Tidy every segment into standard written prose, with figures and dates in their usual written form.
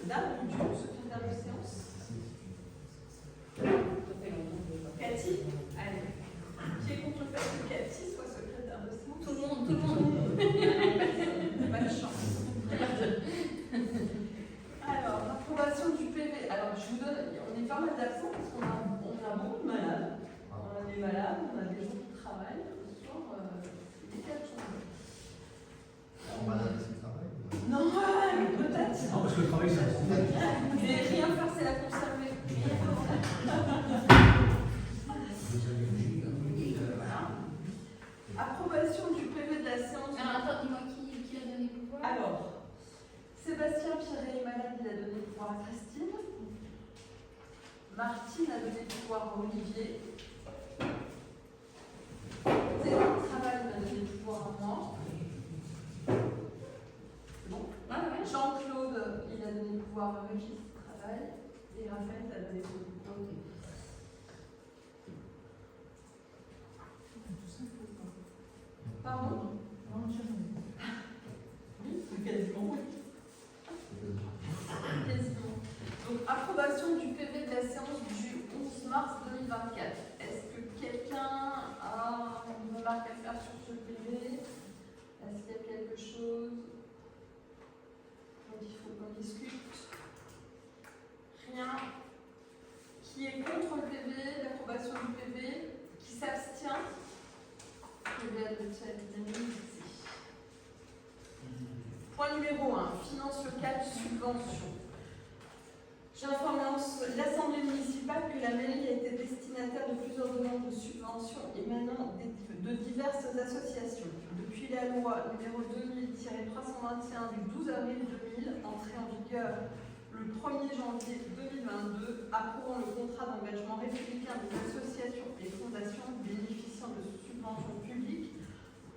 dame du secrétaire de séance. Cathy, allez. Qui est contre le fait que Cathy soit secrétaire de séance? Tout le monde. Pas de chance. Alors, approbation du PV. Alors, je vous donne, on est pas mal d'absents parce qu'on a beaucoup de malades. On a des malades, on a des gens qui travaillent. Ce soir, c'est des quatre jours. Malade, c'est le travail. Non, peut-être. Non, parce que le travail, c'est un problème. Mais rien faire, c'est la conserver. Approbation du PV de la séance. Alors, attends, dis-moi qui a donné pouvoir. Alors, Sébastien Pierret est malade, il a donné pouvoir à Christine. Martine a donné pouvoir à Olivier. Télétravail m'a donné pouvoir à moi. C'est bon? Ouais. Jean-Claude, il a donné pouvoir à Régis Travail. Et Raphaël a donné pouvoir. Ok. Pardon? Oui, quasiment. Quasiment. Donc, approbation du PV de la séance du 11 mars 2024. Est-ce que quelqu'un a une remarque à faire sur ce PV? Est-ce qu'il y a quelque chose dont il faut qu'on discute? Rien. Qui est contre le PV, l'approbation du PV? Qui s'abstient? PV adopté à l'unanimité. Point numéro 1, finances locales, subventions. J'informe l'Assemblée municipale que la mairie a été destinataire de plusieurs demandes de subventions émanant de diverses associations. Depuis la loi numéro 2000-321 du 12 avril 2000, entrée en vigueur le 1er janvier 2022, approuvant le contrat d'engagement républicain des associations et fondations bénéficiant de subventions publiques,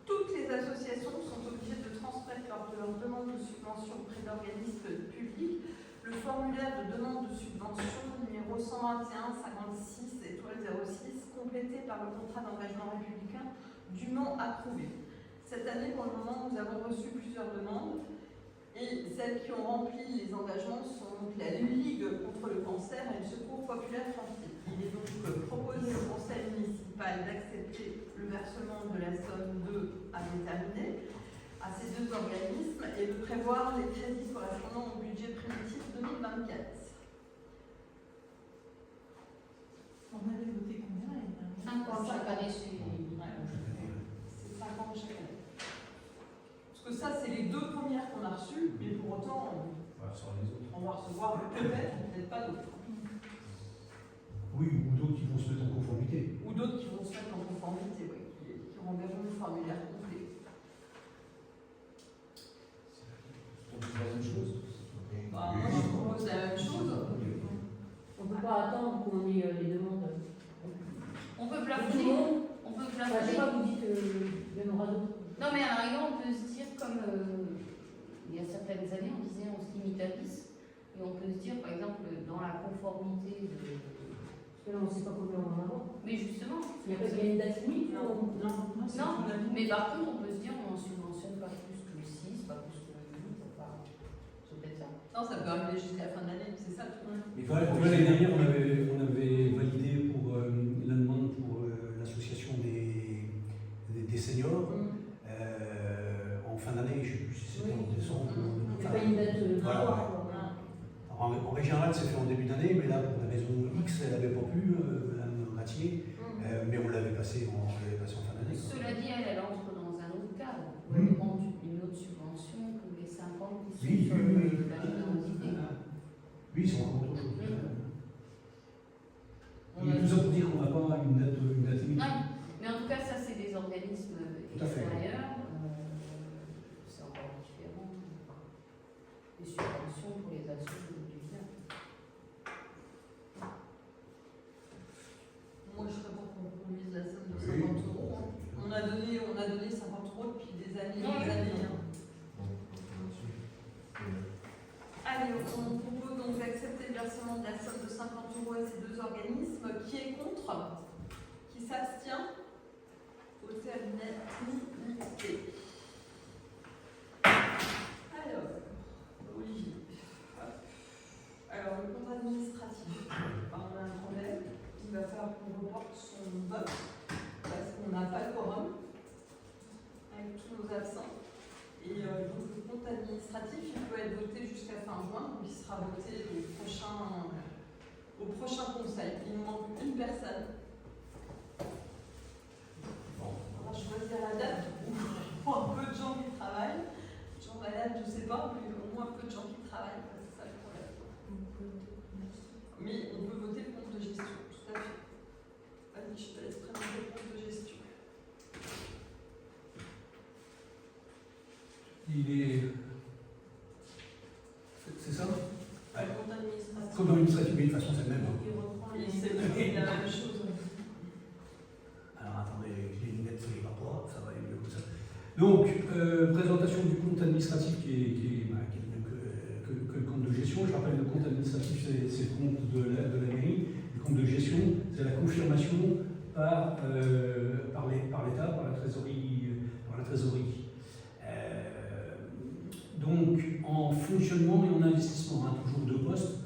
toutes les associations sont obligées de transmettre lors de leur demande de subvention auprès d'organismes publics le formulaire de demande de subvention numéro 121 56 étoile 06 complété par le contrat d'engagement républicain dûment approuvé. Cette année, pour le moment, nous avons reçu plusieurs demandes et celles qui ont rempli les engagements sont donc la Ligue contre le cancer et le Secours populaire français. Il est donc proposé au Conseil municipal d'accepter le versement de la somme de à déterminer à ces deux organismes et de prévoir les crédits correspondant au budget primitif 2024. On avait voté combien l'année dernière? 5 ans chaque année, c'est. C'est 5 ans chaque année. Parce que ça, c'est les deux premières qu'on a reçues, mais pour autant, Voilà, sur les autres. on va recevoir peut-être pas d'autres. Oui, ou d'autres qui vont se mettre en conformité. Ou d'autres qui vont se mettre en conformité, oui, qui renverront le formulaire complet. On peut faire la même chose. Bah, moi, je propose la même chose. On ne peut pas attendre qu'on ait les demandes. On peut Tout le plafonner. monde. On peut Enfin, je sais plafonner. pas, vous dites qu'il y en aura d'autres. Non, mais à la rigueur, on peut se dire, comme il y a certaines années, on disait on se limite à 10. Et on peut se dire, par exemple, dans la conformité de. Parce que là, on ne sait pas combien on va en avoir. Mais justement, Il y a une date limite Non. non, mais par contre, on peut se dire on ne subventionne pas plus que le 6, pas plus que le 8, pas. C'est peut-être ça. Non, ça peut arriver jusqu'à la fin de l'année, c'est ça le truc. Mais l'année dernière, on avait validé pour la demande pour l'association des seniors. En fin d'année, je ne sais plus si c'était en décembre ou en Il n'y a pas une date Voilà. butoir, quoi. En règle générale, c'est fait en début d'année, mais là, pour des raisons X, elle n'avait pas pu, Madame Mathieu, mais on l'avait passé en fin d'année. Cela dit, elle entre dans un autre cadre. Elle demande une autre subvention que les 5 ans qui sont Oui, sur oui. la identité. Oui, c'est encore autre chose. On Et a- tout ça pour dire qu'on n'a pas une date limite. Non, mais en tout cas, ça, c'est des organismes Tout à fait. extérieurs. C'est encore différent. Les subventions pour les actions du bien. Moi, je serais pour qu'on mise la somme de Oui. 50 euros. On a donné 50 euros depuis des années et des années. hein. Allez, on propose donc d'accepter le versement de la somme de 50 euros à ces deux organismes. Qui est contre? Qui s'abstient? Voté à l'unanimité. Alors, Olivier. Hop. administratif, il peut être voté jusqu'à fin juin, donc il sera voté au prochain conseil. Il nous manque une personne. Bon. On va choisir la date où il y a un peu de gens qui travaillent. Gens malades, je ne sais pas, mais au moins un peu de gens qui travaillent, c'est ça le problème. Mais on peut voter le compte de gestion, tout à fait. Vas-y, je te laisse présenter le compte de gestion. Il est. C'est ça? Ouais. Compte administratif. Comme administratif, mais de toute façon, c'est le même. Il reprend Et les. c'est la même chose. Alors attendez, j'ai une lettre sur les rapports, ça va aller mieux comme ça. Donc, présentation du compte administratif qui est le même que le compte de gestion. Je rappelle, le compte administratif, c'est le compte de la mairie. Le compte de gestion, c'est la confirmation par l'État, par la trésorerie. Donc, en fonctionnement et en investissement, toujours deux postes.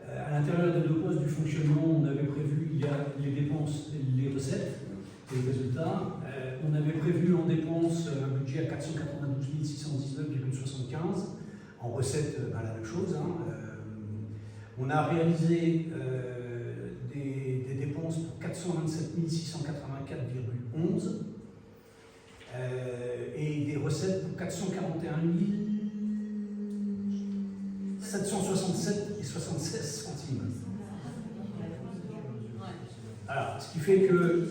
À l'intérieur des deux postes du fonctionnement, on avait prévu, il y a les dépenses et les recettes, et les résultats. On avait prévu en dépenses un budget à 492 619,75. En recettes, la même chose. On a réalisé des dépenses pour 427 684,11 et des recettes pour 441 767 et 76 centimes. Alors, ce qui fait que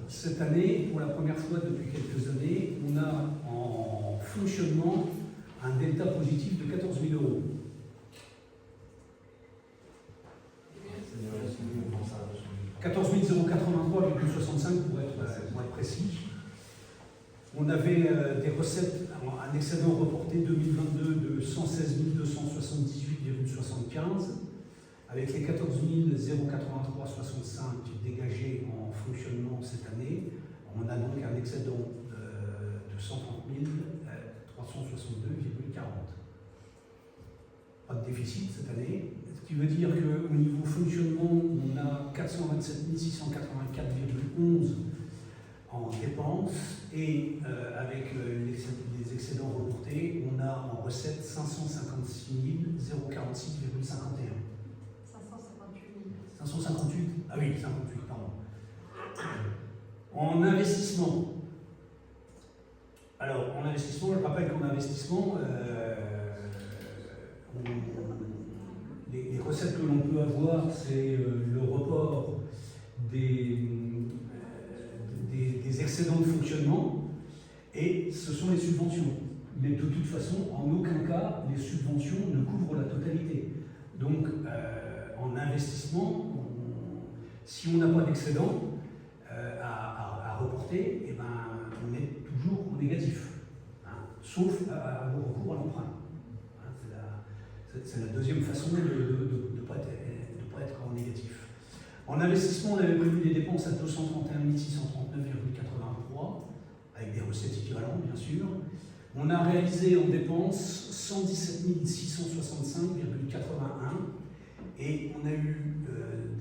cette année, pour la première fois depuis quelques années, on a en fonctionnement un delta positif de 14 000 €. 14 083,65 pour être précis. On avait des recettes, un excédent reporté 2022 de 116 278,75, avec les 14 083,65 dégagés en fonctionnement cette année. On a donc un excédent de 130 362,40. Pas de déficit cette année, ce qui veut dire qu'au niveau fonctionnement, on a 427 684,11 en dépenses et avec les excédents reportés, on a en recette 556 046,51. 558. Ah oui, 58, pardon. En investissement. Alors, en investissement, je rappelle qu'en investissement, les recettes que l'on peut avoir, c'est le report des excédents de fonctionnement et ce sont les subventions. Mais de toute façon, en aucun cas, les subventions ne couvrent la totalité. Donc, en investissement, si on n'a pas d'excédent à reporter, eh ben, on est toujours en négatif, sauf à avoir recours à l'emprunt. C'est la deuxième façon de ne pas être en négatif. En investissement, on avait prévu des dépenses à 231 639,83, avec des recettes équivalentes, bien sûr. On a réalisé en dépenses 117 665,81 et on a eu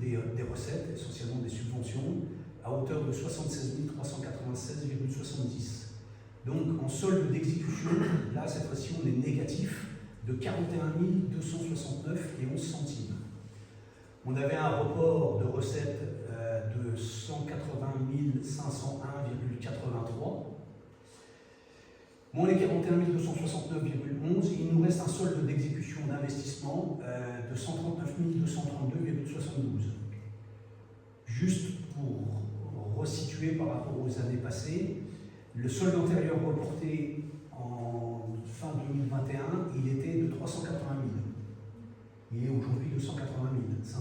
des recettes, essentiellement des subventions, à hauteur de 76 396,70. Donc en solde d'exécution, là cette fois-ci on est négatif de 41 269 et 11 centimes. On avait un report de recettes de 180 501,83. Bon, les 41 269,11, il nous reste un solde d'exécution d'investissement de 139 232,72. Juste pour resituer par rapport aux années passées, le solde antérieur reporté en fin 2021, il était de 380 000. Il est aujourd'hui de 180 501,83.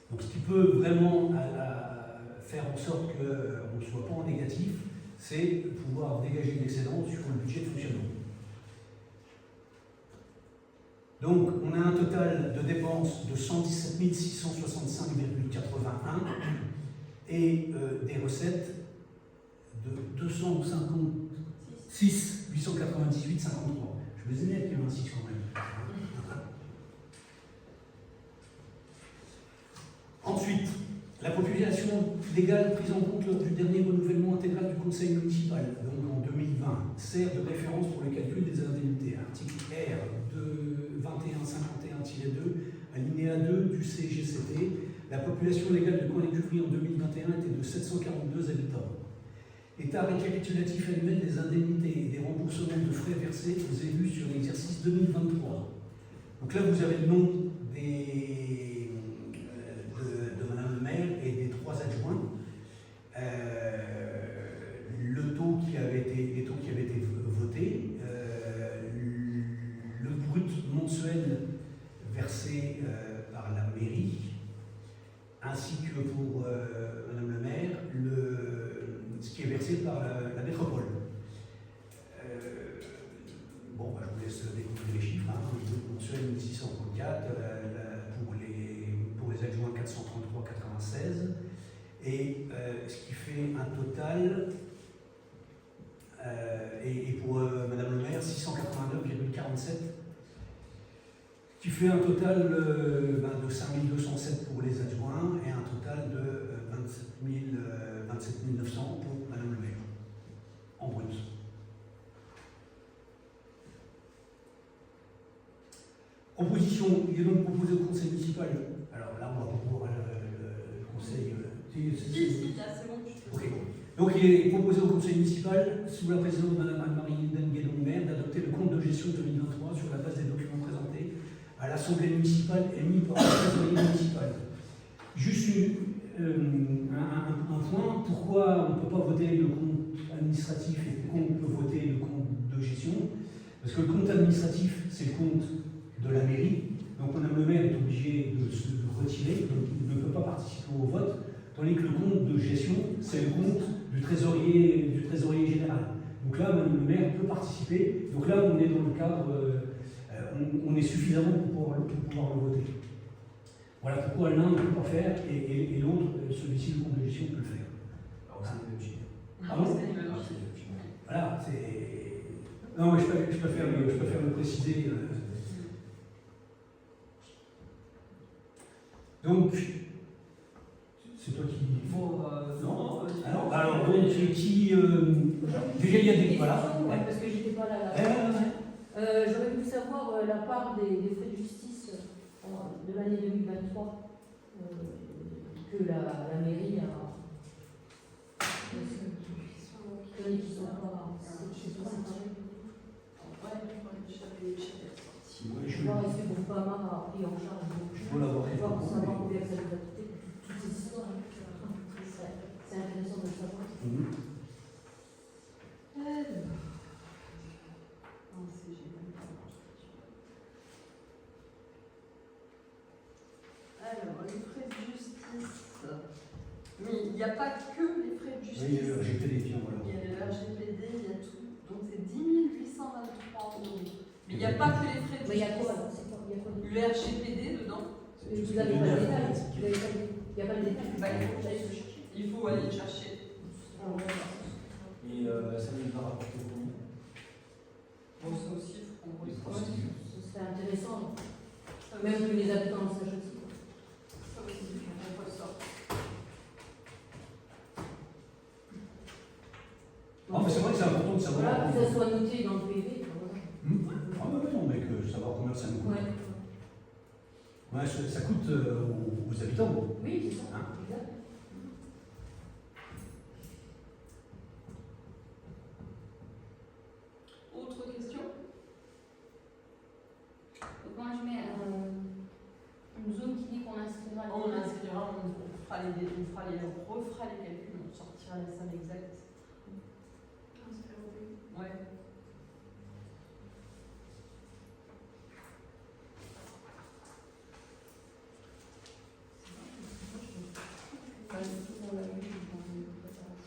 Donc ce qui peut vraiment faire en sorte qu'on ne soit pas en négatif, c'est de pouvoir dégager l'excédent sur le budget de fonctionnement. Donc on a un total de dépenses de 117 665,81 et des recettes de 256 898,53. Je vais aimer qu'il y ait un 6 quand même. Ensuite, la population légale prise en compte lors du dernier renouvellement intégral du conseil municipal, donc en 2020, sert de référence pour le calcul des indemnités. Article R 2151-2, alinéa 2 du CGCT, la population légale de Coin-les-Curies en 2021 était de 742 habitants. État récapitulatif annuel des indemnités et des remboursements de frais versés aux élus sur l'exercice 2023. Donc là, vous avez le nom de Madame le maire et des 3 adjoints. Les taux qui avaient été votés, le brut mensuel versé par la mairie, ainsi que pour Madame le maire, ce qui est versé par la métropole. Bon, je vous laisse découvrir les chiffres. Le brut mensuel 1634, pour les adjoints 433,96, et ce qui fait un total. Et pour Madame le maire, 689,47, qui fait un total de 5207 pour les adjoints et un total de 27 900 pour Madame le maire, en brut. Proposition, il est donc proposé au conseil municipal. Alors là, on va pouvoir le conseil. Si, là, c'est bon. Ok. Donc il est proposé au conseil municipal, sous la présidence de Mme Anne-Marie Guédon-Maire, d'adopter le compte de gestion 2023 sur la base des documents présentés à l'Assemblée municipale émis par le trésorier municipal. Juste un point, pourquoi on ne peut pas voter le compte administratif et pourquoi on peut voter le compte de gestion? Parce que le compte administratif, c'est le compte de la mairie, donc Madame le maire est obligé de se retirer, donc il ne peut pas participer au vote, tandis que le compte de gestion, c'est le compte du trésorier général. Donc là, Madame le maire peut participer. Donc là, on est dans le cadre, on est suffisamment pour pouvoir le voter. Voilà pourquoi l'un ne peut pas faire et l'autre, celui-ci, le compte de gestion, peut le faire. Alors, c'est une logique. Ah bon? Voilà, c'est. Non, mais je préfère le préciser. Donc, c'est toi qui. Bon, Non. non. Alors, donc, qui. Déjà, il y a des. Voilà. Ouais, parce que j'étais pas là. J'aurais voulu savoir la part des frais de justice de l'année 2023 que la mairie a. Qui sont pas. Je vois, est-ce que Groupama a pris en charge Je dois l'avoir fait. pour savoir combien ça nous a coûté toutes ces histoires. C'est intéressant de le savoir. Alors, les frais de justice. Mais il n'y a pas que les frais de justice. Oui, il y a le RGPD, tiens, voilà. Il y a le RGPD, il y a tout. Donc c'est 10 823 €. Mais il n'y a pas que les frais de Mais il y a justice. quoi là? C'est quoi? Il y a quoi Le RGPD dedans. Vous n'avez pas le détail. Il n'y a pas le détail. Bah, il faut aller le chercher. Et ça nous a rapporté combien? Bon, ça aussi, il faut qu'on voit. Ce serait intéressant. Même que les habitants le sachent aussi. Ça aussi, il faut qu'on ressorte. Non, mais c'est vrai que c'est important de savoir. Voilà, que ça soit noté dans le PV. Ah, ouais, non, mais que savoir combien ça nous coûte. Ouais. Ouais, ça coûte aux habitants. Oui, c'est ça. Hein? Exact. Autre question? Donc moi je mets une zone qui dit qu'on inscrira On inscrira, on refera les calculs, on sortira les sommes exactes. Ouais.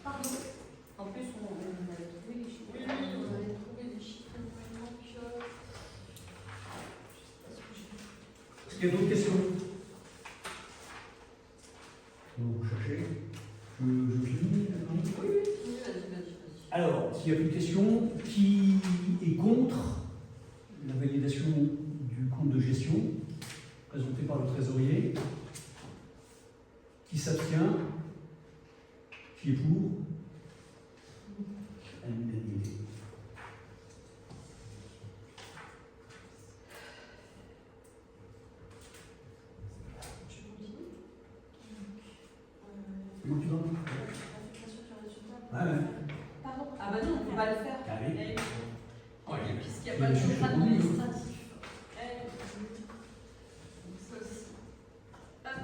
Pardon. En plus, on avait trouvé les chiffres. Oui, on avait trouvé des chiffres. Est-ce qu'il y a d'autres questions? Vous cherchez? Je finis maintenant. Oui, vas-y. Alors, s'il n'y a plus de questions, qui est contre la validation du compte de gestion présenté par le trésorier? Qui s'abstient? Qui est pour? À l'unanimité. le faire. Ah oui. Eh oui. Ouais. Et puisqu'il n'y a Et pas de le contrat chiffre administratif. Eh oui. Donc ça aussi. Hop.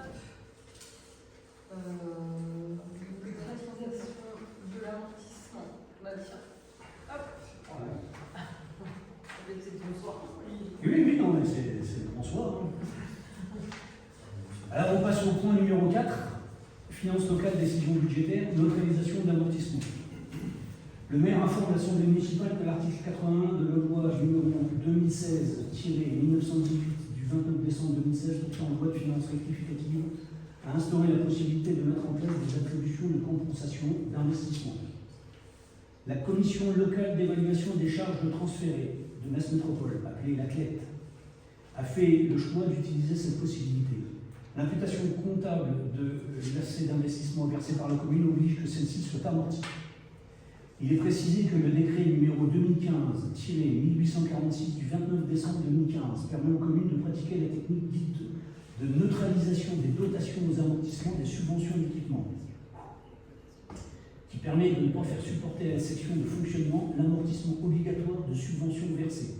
Décrétisation de l'amortissement. Bah tiens. Hop. C'est bonsoir. Oui, non, mais c'est le bonsoir. Alors on passe au point numéro 4, finances locales, décision budgétaire, neutralisation d'amortissement. Le maire informe l'Assemblée municipale que l'article 81 de la loi numéro 2016-1918 du 29 décembre 2016 portant loi de finances rectificative a instauré la possibilité de mettre en place des attributions de compensation d'investissement. La commission locale d'évaluation des charges de transférés de Metz Métropole, appelée la CLET, a fait le choix d'utiliser cette possibilité. L'imputation comptable de l'accès d'investissement versé par la commune oblige que celle-ci soit amortie. Il est précisé que le décret numéro 2015-1846 du 29 décembre 2015 permet aux communes de pratiquer la technique dite de neutralisation des dotations aux amortissements des subventions d'équipement, qui permet de ne pas faire supporter à la section de fonctionnement l'amortissement obligatoire de subventions versées.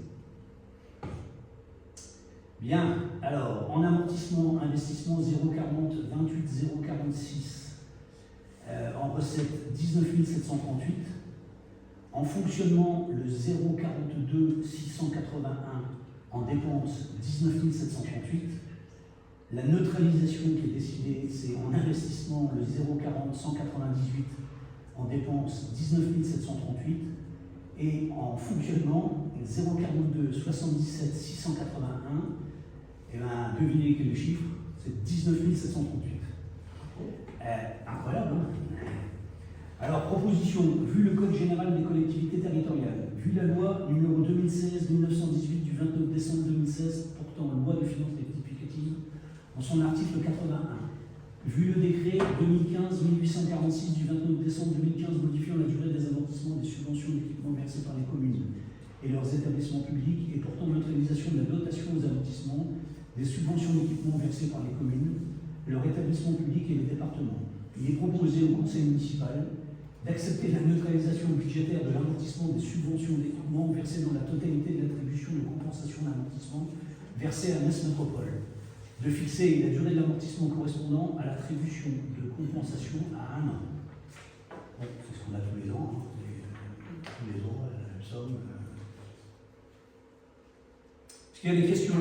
Bien, alors, en amortissement, investissement 040 28 046, en recette 19 738, en fonctionnement le 042 681, en dépenses 19 738, la neutralisation qui est décidée, c'est en investissement le 040 198, en dépenses 19 738, et en fonctionnement 042 77 681, et bien devinez quel est le chiffre, c'est 19 738. Incroyable, hein? Alors, proposition, vu le Code général des collectivités territoriales, vu la loi numéro 2016-1918 du 29 décembre 2016 portant loi de finances rectificative en son article 81, vu le décret 2015-1846 du 29 décembre 2015 modifiant la durée des amortissements des subventions d'équipement versées par les communes et leurs établissements publics et portant neutralisation de la dotation aux amortissements des subventions d'équipement versées par les communes, leurs établissements publics et les départements. Il est proposé au conseil municipal d'accepter la neutralisation budgétaire de l'amortissement des subventions d'équipement versées dans la totalité de l'attribution de compensation d'amortissement versée à Metz Métropole, de fixer la durée de l'amortissement correspondant à l'attribution de compensation à 1 an. Bon, c'est ce qu'on a tous les ans, hein, tous les ans, la même somme. Est-ce qu'il y a des questions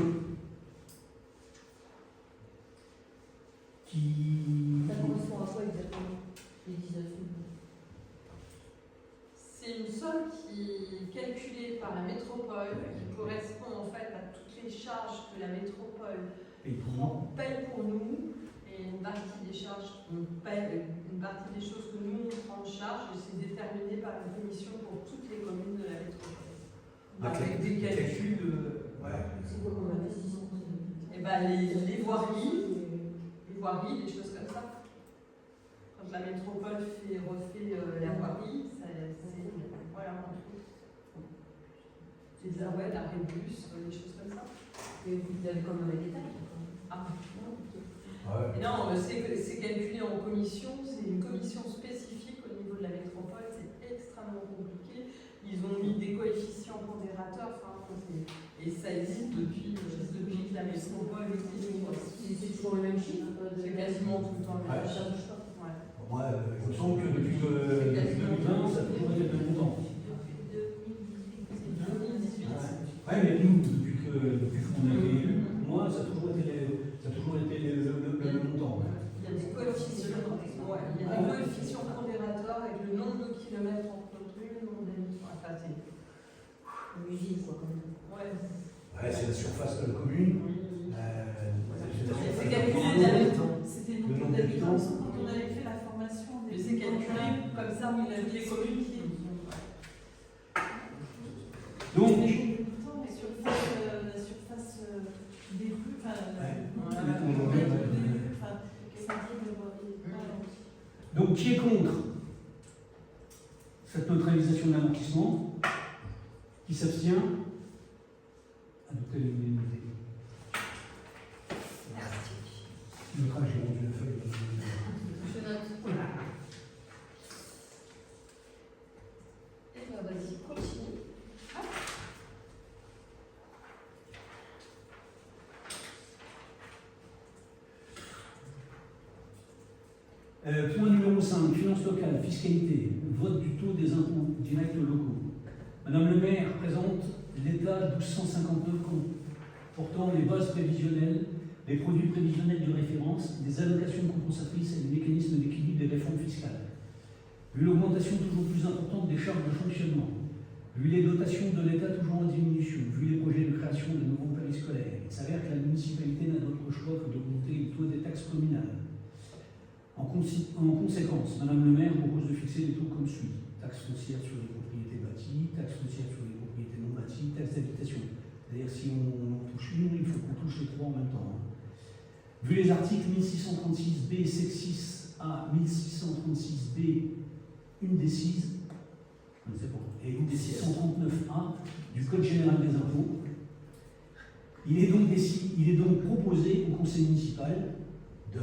qui... Ça correspond à quoi exactement, l'utilisation? C'est une somme qui est calculée par la métropole, qui correspond en fait à toutes les charges que la métropole paye pour nous, et une partie des charges qu'on paye, une partie des choses que nous on prend en charge, et c'est déterminé par une commission pour toutes les communes de la métropole. Avec des calculs. C'est quoi comme investissement? Et ben les voiries, des choses comme ça. Quand la métropole refait la voirie, c'est voilà, entre autres. Les ouais, la rébus, des choses comme ça. Et vous avez comme un détail? Ah, et non, c'est calculé en commission, c'est une commission spécifique au niveau de la métropole, c'est extrêmement compliqué. Ils ont mis des coefficients pondérateurs, et ça existe depuis que la métropole existe. C'est toujours le même chiffre? C'est quasiment tout le temps le même Ça chiffre. bouge pas. Ouais. Moi, il me semble que depuis 2020, ça a toujours été le même montant. C'est 2018. Oui, mais nous, depuis qu'on a été élus, moi, ça a toujours été le même montant. Il y a des coefficients, il y a des coefficients pondérateurs avec le nombre de kilomètres entre notre rue, le nombre d'années. Enfin, c'est Une usine, quoi, quand même. ouais. Ouais, c'est la surface de la commune. C'est calculé, C'était le Le nombre nombre d'habitants d'habitants. quand on avait fait la formation. mais c'est calculé comme ça, mais les communes qui. Donc, La surface des rues, enfin, donc, qui est contre cette neutralisation de l'amortissement? Qui s'abstient? Adopter l'unanimité. Le crash, j'ai rendu la feuille. Je note. Eh ben, vas-y. continue. Point numéro 5, finances locales, fiscalité, vote du taux des impôts directs locaux. Madame le maire présente l'état 1259 portant les bases prévisionnelles, les produits prévisionnels de référence, les allocations compensatrices et les mécanismes d'équilibre des réformes fiscales. Vu l'augmentation toujours plus importante des charges de fonctionnement, vu les dotations de l'État toujours en diminution, vu les projets de création de nouveaux périscolaires, il s'avère que la municipalité n'a d'autre choix que d'augmenter le taux des taxes communales. En conséquence, Madame le maire propose de fixer les taux comme suit. Taxe foncière sur les propriétés bâties, taxe foncière sur les propriétés non bâties, taxe d'habitation. C'est-à-dire si on en touche une, il faut qu'on touche les trois en même temps. Vu les articles 1636B, sec 6A, 1636B, une des 6, je ne sais pas, et une des 639A du Code général des impôts, il est donc proposé au conseil municipal de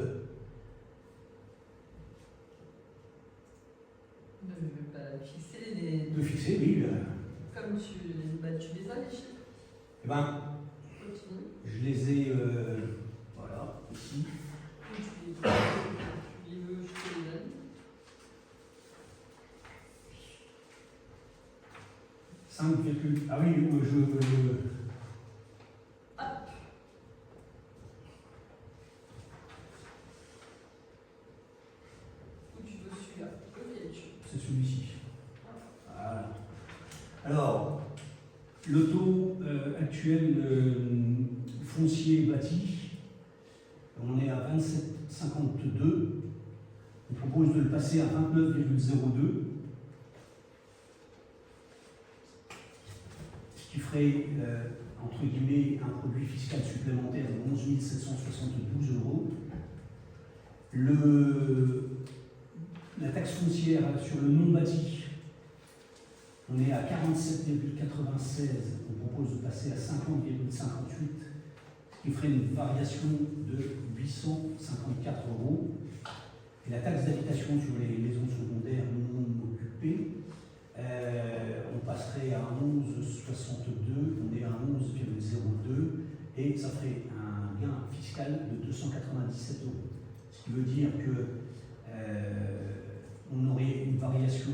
Fixer les. de fixer, oui. Comme tu les as, les chiffres. Eh ben, Continue. je les ai, voilà, ici. Tu les veux, je te les donne. 5, ah oui, Ou tu veux celui-là. Ok, c'est celui-ci. Voilà. Alors, le taux actuel foncier bâti, on est à 27,52. On propose de le passer à 29,02. Ce qui ferait, entre guillemets, un produit fiscal supplémentaire de 11 772 €. La taxe foncière sur le non bâti, on est à 47,96, on propose de passer à 50,58, ce qui ferait une variation de 854 €. Et la taxe d'habitation sur les maisons secondaires non occupées, on passerait à 11,62, on est à 11,02, et ça ferait un gain fiscal de 297 €. Ce qui veut dire que on aurait une variation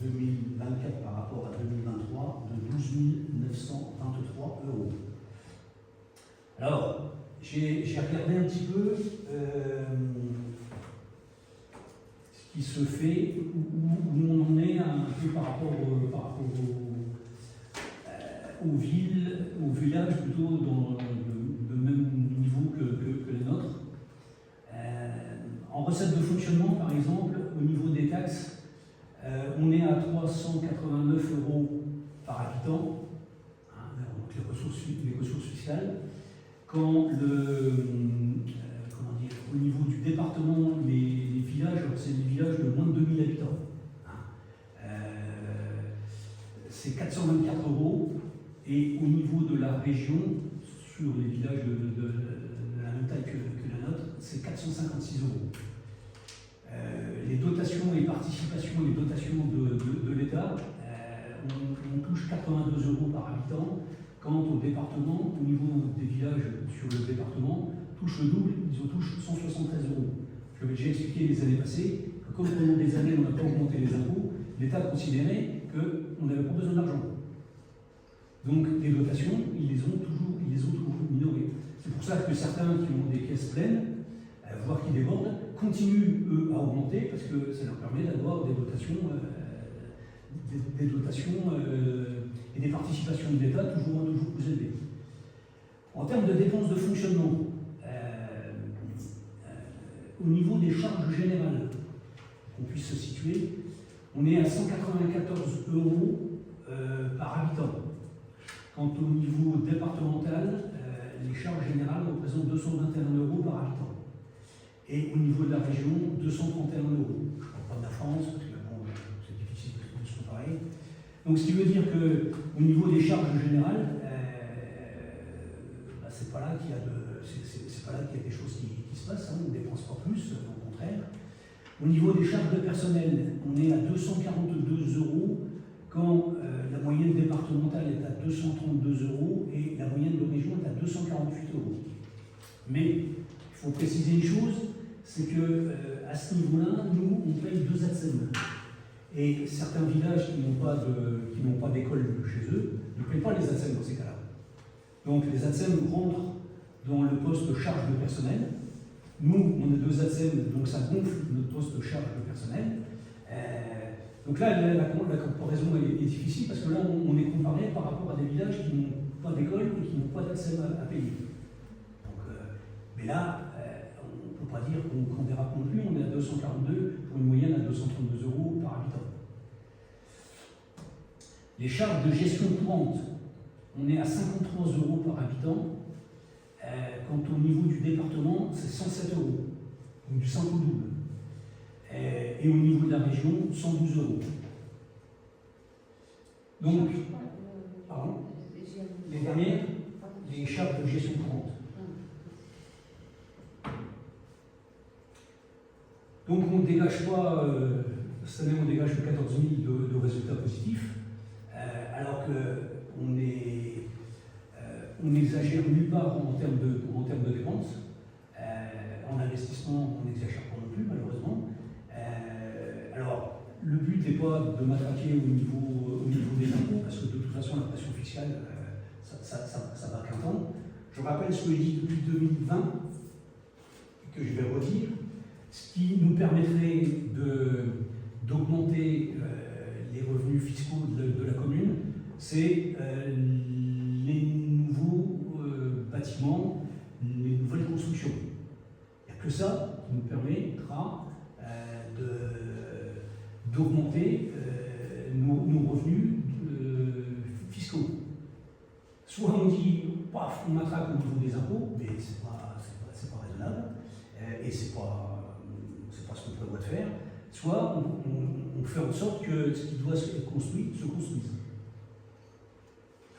2024 par rapport à 2023 de 12 923 €. Alors, j'ai regardé un petit peu ce qui se fait, où on en est un peu par rapport aux villes, aux villages plutôt dans le même niveau que les nôtres. En recette de fonctionnement, par exemple, au niveau des taxes, on est à 389 € par habitant, donc les ressources fiscales. Quand au niveau du département, les villages, c'est des villages de moins de 2000 habitants. C'est 424 €, et au niveau de la région, sur les villages de la même taille que la nôtre, c'est 456 €. Les dotations et participations, les dotations de l'État, on touche 82 € par habitant. Quant au département, au niveau des villages sur le département, touche le double, ils en touchent 173 €. Je l'avais déjà expliqué les années passées, que comme pendant des années on n'a pas augmenté les impôts, l'État considérait qu'on n'avait pas besoin d'argent. Donc les dotations, ils les ont toujours minorées. C'est pour ça que certains qui ont des caisses pleines, voire qui débordent, continuent eux à augmenter parce que ça leur permet d'avoir des dotations, et des participations de l'État toujours plus élevées. En termes de dépenses de fonctionnement, au niveau des charges générales, qu'on puisse se situer, on est à 194 € par habitant. Quant au niveau départemental, les charges générales représentent 221 € par habitant. Et au niveau de la région, 231 €. Je ne parle pas de la France, parce que bon, c'est difficile de se comparer. Donc ce qui veut dire qu'au niveau des charges générales, c'est pas là qu'il y a des choses qui se passent, on ne dépense pas plus, au contraire. Au niveau des charges de personnel, on est à 242 € quand la moyenne départementale est à 232 euros et la moyenne de région est à 248 euros. Mais il faut préciser une chose, c'est que à ce niveau-là, nous, on paye 2 ATSEM. Et certains villages qui n'ont pas d'école chez eux ne payent pas les ATSEM dans ces cas-là. Donc les ATSEM rentrent dans le poste charge de personnel. Nous, on a 2 ATSEM, donc ça gonfle notre poste charge de personnel. Donc là, la comparaison est difficile parce que là, on est comparé par rapport à des villages qui n'ont pas d'école et qui n'ont pas d'ATSEM à payer. Donc, mais là, on ne peut pas dire qu'on dérape non plus. On est à 242 pour une moyenne à 232 euros par habitant. Les charges de gestion courante, on est à 53 euros par habitant. Quant au niveau du département, c'est 107 euros, donc du 5 au double. Et au niveau de la région, 112 euros. Donc, pardon, les dernières, les charges de gestion courante. Donc on ne dégage pas, cette année on dégage 14 000 de résultats positifs, alors qu'on exagère nulle part en termes de dépenses. En investissement, on n'exagère pas non plus, malheureusement. Alors, le but n'est pas de m'attaquer au niveau des impôts, parce que de toute façon, la pression fiscale, ça va qu'un temps. Je rappelle ce que j'ai dit depuis 2020, et que je vais redire. Ce qui nous permettrait d'augmenter les revenus fiscaux de la commune, c'est les nouveaux bâtiments, les nouvelles constructions. Il n'y a que ça qui nous permettra d'augmenter nos revenus fiscaux. Soit on dit, paf, on matraque au niveau des impôts, mais c'est pas raisonnable, et c'est pas ce qu'on prévoit de faire, soit on fait en sorte que ce qui doit être construit se construise.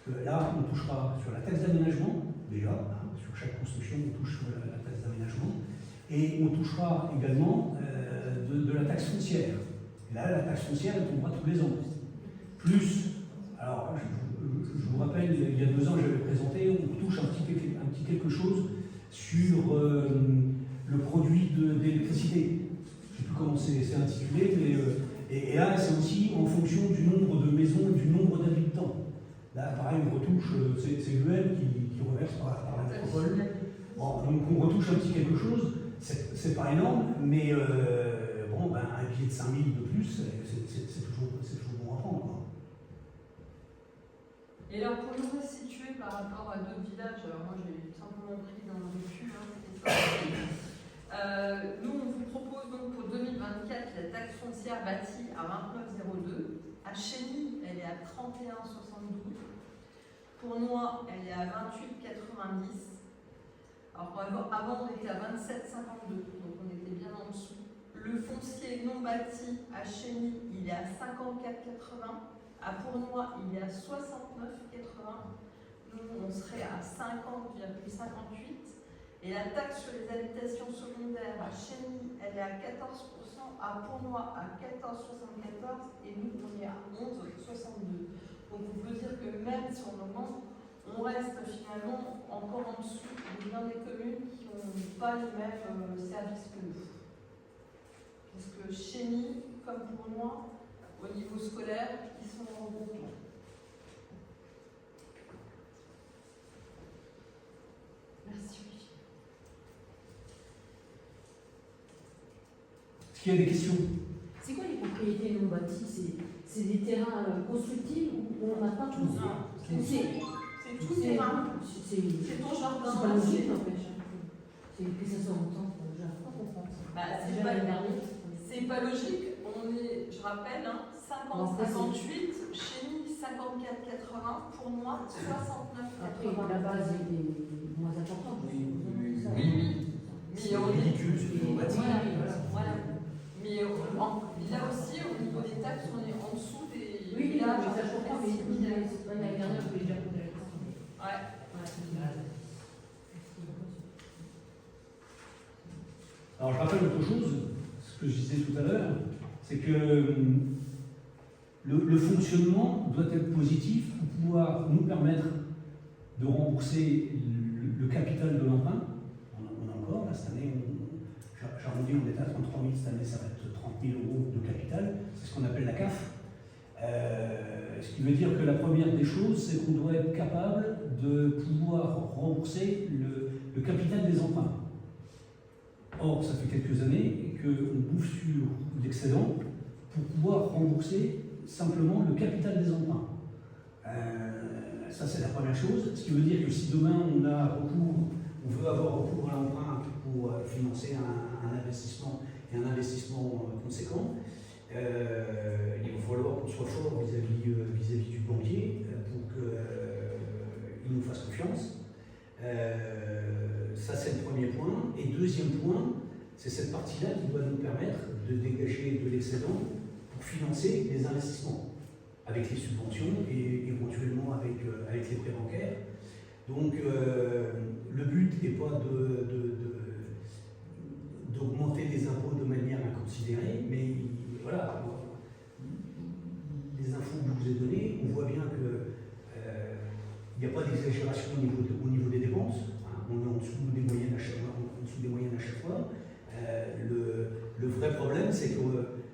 Parce que là, on touchera sur la taxe d'aménagement, déjà, sur chaque construction, on touche sur la taxe d'aménagement, et on touchera également de la taxe foncière. Et là, la taxe foncière, elle tombera tous les ans. Plus, alors, je vous rappelle, il y a 2 ans, j'avais présenté, on touche un petit quelque chose sur le produit d'électricité. Je ne sais plus comment c'est intitulé, mais et là, c'est aussi en fonction du nombre de maisons et du nombre d'habitants. Là, pareil, on retouche, c'est l'UL qui reverse par la métropole. Bon, donc on retouche un petit quelque chose, c'est pas énorme, mais bon, ben, un billet de 5 000 de plus, c'est toujours bon à prendre. Quoi. Et alors, pour nous resituer par rapport à d'autres villages, alors moi j'ai simplement pris dans le vécu, nous on vous propose donc pour 2024 la taxe foncière bâtie à 29,02. À Chény, elle est à 31,72. Pour Noix, elle est à 28,90. Alors avant on était à 27,52, donc on était bien en dessous. Le foncier non bâti à Chény, il est à 54,80. À Pournois, il est à 69,80. Nous, on serait à 50,58. Et la taxe sur les habitations secondaires à Chény, elle est à 14%, à Pournois à 14,74 et nous, on est à 11,62. Donc on peut dire que même si on augmente, on reste finalement encore en dessous de bien des communes qui n'ont pas les mêmes services que nous. Parce que Chény, comme Pournois, au niveau scolaire, ils sont en regroupement. Merci. Est-ce qu'il y a des questions? C'est quoi les propriétés non bâties? C'est des terrains constructibles où on n'a pas tout ça? C'est tout terrain. C'est ton jardin. C'est pas logique en fait. C'est que ça soit longtemps. Je n'arrive pas à comprendre ça. Bah, c'est pas logique. On est, je rappelle, 50-58, Chény 54-80, pour moi 69-80. Après, la base est moins importante. Oui. Mais on est ridicule, c'est trop bâti. Voilà. Mais là aussi, au niveau des taxes, on est en dessous des Oui, villages. ça je comprends, mais l'année dernière, je voulais déjà poser la question. Ouais. Alors je rappelle autre chose, ce que je disais tout à l'heure, c'est que le fonctionnement doit être positif pour pouvoir nous permettre de rembourser le capital de l'emprunt. On a encore, là, cette année, j'arrondis, on est à 33 000, cette année ça va être 30 000 euros de capital, c'est ce qu'on appelle la CAF. Ce qui veut dire que la première des choses, c'est qu'on doit être capable de pouvoir rembourser le capital des emprunts. Or, ça fait quelques années qu'on bouffe sur l'excédent pour pouvoir rembourser simplement le capital des emprunts. Ça, c'est la première chose. Ce qui veut dire que si demain on veut avoir recours à l'emprunt pour financer un investissement et un investissement conséquent, il va falloir qu'on soit fort vis-à-vis du banquier pour qu'il nous fasse confiance. Ça, c'est le premier point. Et deuxième point, c'est cette partie-là qui doit nous permettre de dégager de l'excédent pour financer les investissements, avec les subventions et éventuellement avec les prêts bancaires. Donc, le but n'est pas d'augmenter les impôts de manière inconsidérée, mais voilà, les infos que je vous ai données, on voit bien que il n'y a pas d'exagération au niveau des dépenses. On est en dessous des moyennes à chaque fois. Le vrai problème, c'est que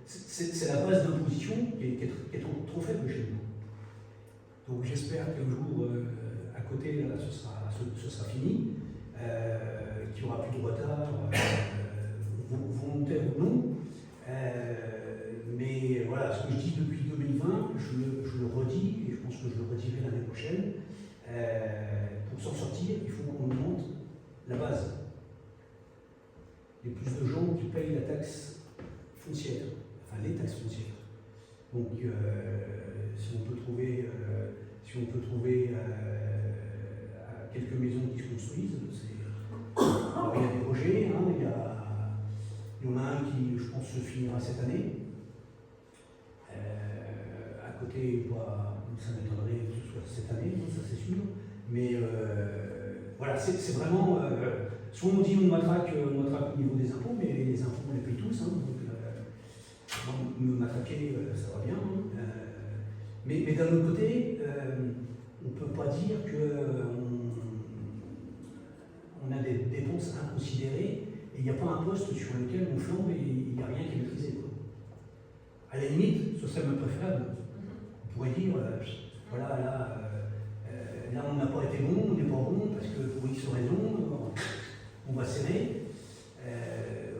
c'est la base d'imposition qui est trop faible chez nous. Donc j'espère qu'un jour, à côté, là, ce sera fini, qu'il n'y aura plus de retard, volontaire ou non. Mais voilà, ce que je dis depuis 2020, je le redis, et je pense que je le redirai l'année prochaine. Pour s'en sortir, il faut qu'on augmente la base. Il y a plus de gens qui payent la taxe foncière, enfin les taxes foncières. Donc, si on peut trouver quelques maisons qui se construisent, alors, il y a des projets, hein, il y en a un qui, je pense, se finira cette année. À côté, ça m'étonnerait que ce soit cette année, ça c'est sûr. Mais voilà, c'est vraiment. Soit on dit on matraque au niveau des impôts, mais les impôts on les paye tous. Hein, donc, me matraquer, ça va bien. Hein, mais d'un autre côté, on ne peut pas dire qu'on a des dépenses inconsidérées et il n'y a pas un poste sur lequel on flambe et il n'y a rien qui est maîtrisé. Quoi. À la limite, ce serait même préférable. On pourrait dire, voilà, là on n'a pas été bon, on n'est pas bon, parce que pour X raison, on va serrer.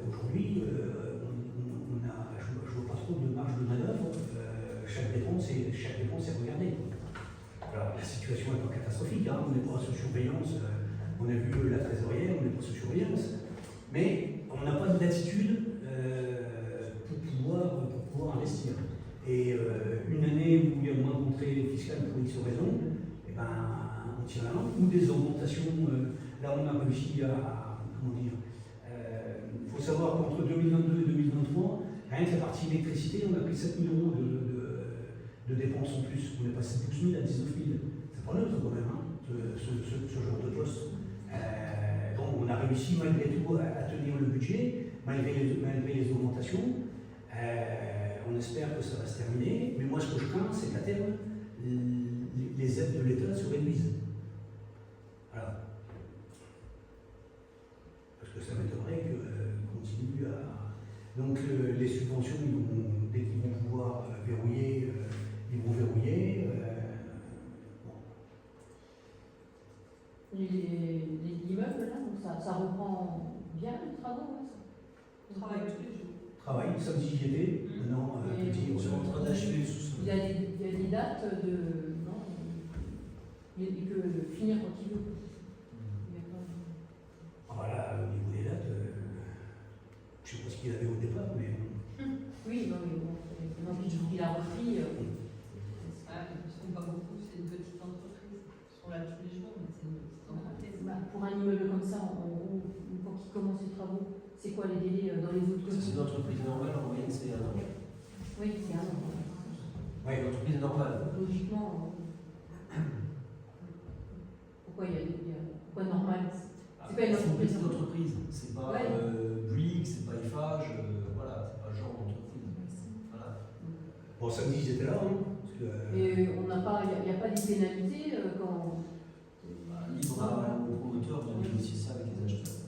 Aujourd'hui, je ne vois pas trop de marge de manœuvre. Chaque dépense est regardée. Alors, la situation n'est pas catastrophique, hein, on n'est pas sous surveillance, on a vu la trésorière, on n'est pas sous surveillance, mais on n'a pas de latitude pour pouvoir investir. Et une année où il y a moins d'entrées fiscales pour X raison, eh ben, on tire la langue, ou des augmentations. Là, on a réussi à. Comment dire, il faut savoir qu'entre 2022 et 2023, rien que la partie électricité, on a pris 7 000 euros de dépenses en plus. On est passé de 12 000 à 19 000. C'est pas neutre quand même, hein, ce genre de poste. Donc, on a réussi malgré tout à tenir le budget, malgré les augmentations. On espère que ça va se terminer, mais moi ce que je crains, c'est qu'à terme, les aides de l'État se réduisent. Voilà. Parce que ça m'étonnerait qu'on continue à. Donc les subventions, dès qu'ils vont pouvoir verrouiller, ils vont verrouiller. Bon. L'immeuble, là, donc ça reprend bien les travaux, hein, ça. On travaille tous les jours. Travail, samedi j'y étais, maintenant petit, on est en train d'achever le sous-sol. Il y a des dates de. Non, il peut finir quand il veut. Voilà, au niveau des dates, je ne sais pas ce qu'il avait au départ, mais. Oui, non, mais bon, il a repris. Parce qu'on voit beaucoup, c'est une petite entreprise. Ils sont là tous les jours, mais c'est une petite entreprise. Pour un immeuble comme ça, en gros, quand il commence les travaux, c'est quoi les délais dans les autres communes? C'est une entreprise normale, en moyenne, c'est 1 an. Oui, c'est 1 an. Oui, une entreprise normale. Logiquement, pourquoi pourquoi normal? C'est pas une entreprise. C'est une petite entreprise, c'est pas Bouygues, c'est pas Eiffage, voilà, c'est pas le genre d'entreprise. Voilà. Bon, samedi, ils étaient là, hein. Et on n'a pas, il n'y a pas de pénalité quand. Libre au promoteur de négocier ça avec les acheteurs.